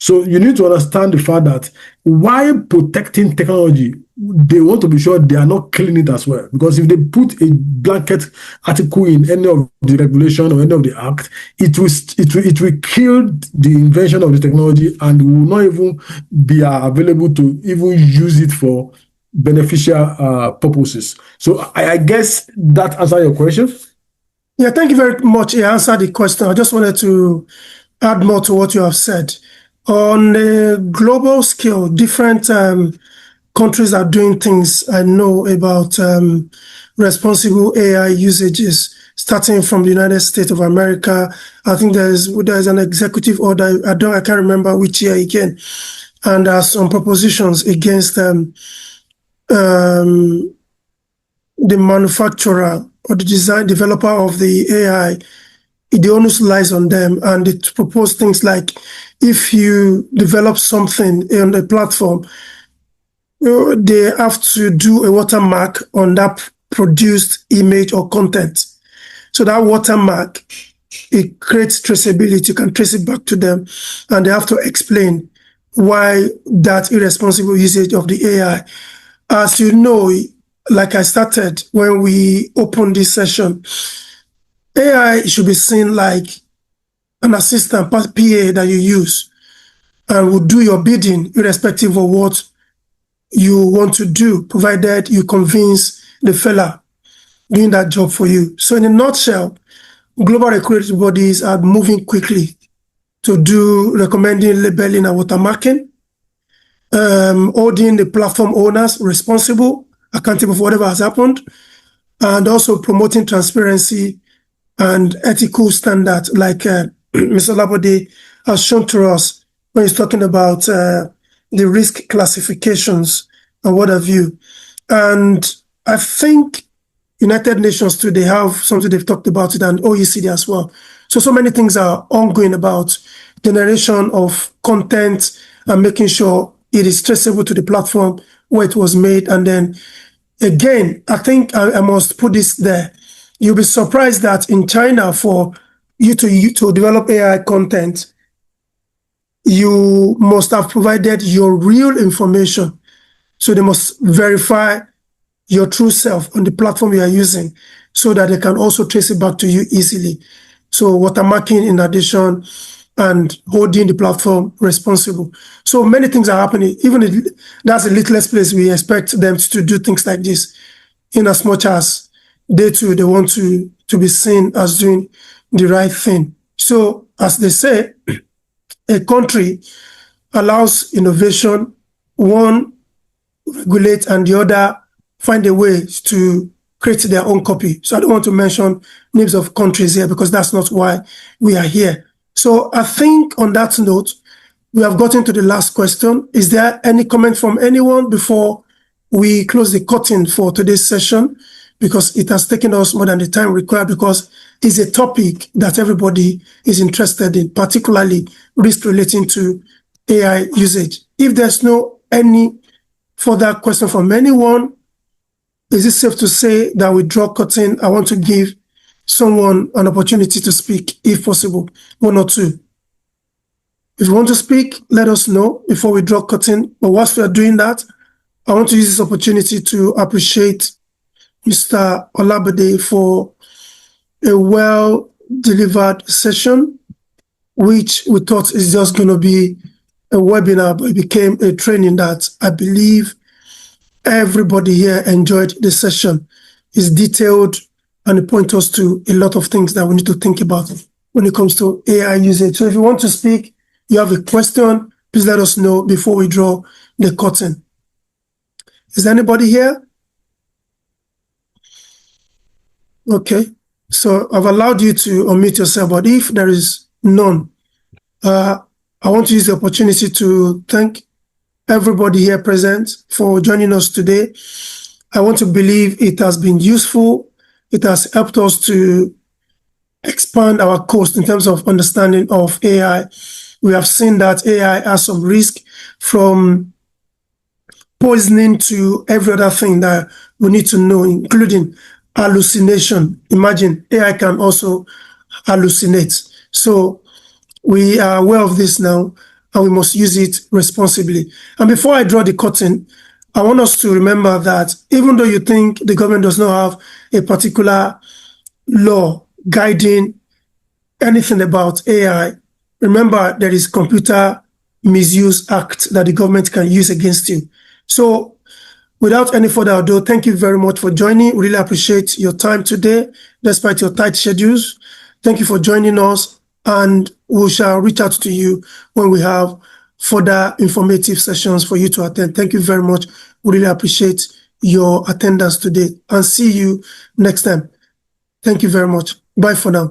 So you need to understand the fact that while protecting technology, they want to be sure they are not killing it as well. Because if they put a blanket article in any of the regulation or any of the act, it will kill the invention of the technology and will not even be available to even use it for beneficial purposes. So I guess that answers your question. Yeah, thank you very much. You answered the question. I just wanted to add more to what you have said. On a global scale, different countries are doing things. I know about responsible AI usages, starting from the United States of America. I think there's an executive order. I can't remember which year again, and there are some propositions against the manufacturer or the developer of the AI. The onus lies on them, and it propose things like if you develop something on the platform, they have to do a watermark on that produced image or content. So that watermark, it creates traceability. You can trace it back to them, and they have to explain why that irresponsible usage of the AI. As you know, like I started when we opened this session, AI should be seen like an assistant, PA that you use and will do your bidding irrespective of what you want to do, provided you convince the fella doing that job for you. So in a nutshell, global regulatory bodies are moving quickly to do recommending labeling and watermarking, holding the platform owners responsible, accountable for whatever has happened, and also promoting transparency and ethical standards, like Mr. Olabode has shown to us when he's talking about the risk classifications and what have you. And I think United Nations too, they have something they've talked about it, and OECD as well. So many things are ongoing about generation of content and making sure it is traceable to the platform where it was made. And then again, I think I must put this there. You'll be surprised that in China, for you to develop AI content, you must have provided your real information. So they must verify your true self on the platform you are using so that they can also trace it back to you easily. So watermarking in addition, and holding the platform responsible. So many things are happening. Even if that's the littlest place, we expect them to do things like this, in as much as they too, they want to be seen as doing the right thing. So as they say, a country allows innovation, one regulate and the other find a way to create their own copy. So I don't want to mention names of countries here because that's not why we are here. So I think on that note, we have gotten to the last question. Is there any comment from anyone before we close the curtain for today's session? Because it has taken us more than the time required, because it's a topic that everybody is interested in, particularly risk relating to AI usage. If there's no any further question from anyone, is it safe to say that we draw curtain? I want to give someone an opportunity to speak, if possible, one or two. If you want to speak, let us know before we draw curtain. But whilst we are doing that, I want to use this opportunity to appreciate Mr. Olabode for a well-delivered session, which we thought is just going to be a webinar, but it became a training that I believe everybody here enjoyed the session. It's detailed and it points us to a lot of things that we need to think about when it comes to AI usage. So if you want to speak, you have a question, please let us know before we draw the curtain. Is there anybody here? Okay, so I've allowed you to unmute yourself, but if there is none, I want to use the opportunity to thank everybody here present for joining us today. I want to believe it has been useful. It has helped us to expand our course in terms of understanding of AI. We have seen that AI has some risk, from poisoning to every other thing that we need to know, including hallucination. Imagine AI can also hallucinate. So we are aware of this now, and we must use it responsibly. And before I draw the curtain, I want us to remember that even though you think the government does not have a particular law guiding anything about AI, remember there is Computer Misuse Act that the government can use against you. So without any further ado, thank you very much for joining. We really appreciate your time today, despite your tight schedules. Thank you for joining us, and we shall reach out to you when we have further informative sessions for you to attend. Thank you very much. We really appreciate your attendance today, and see you next time. Thank you very much. Bye for now.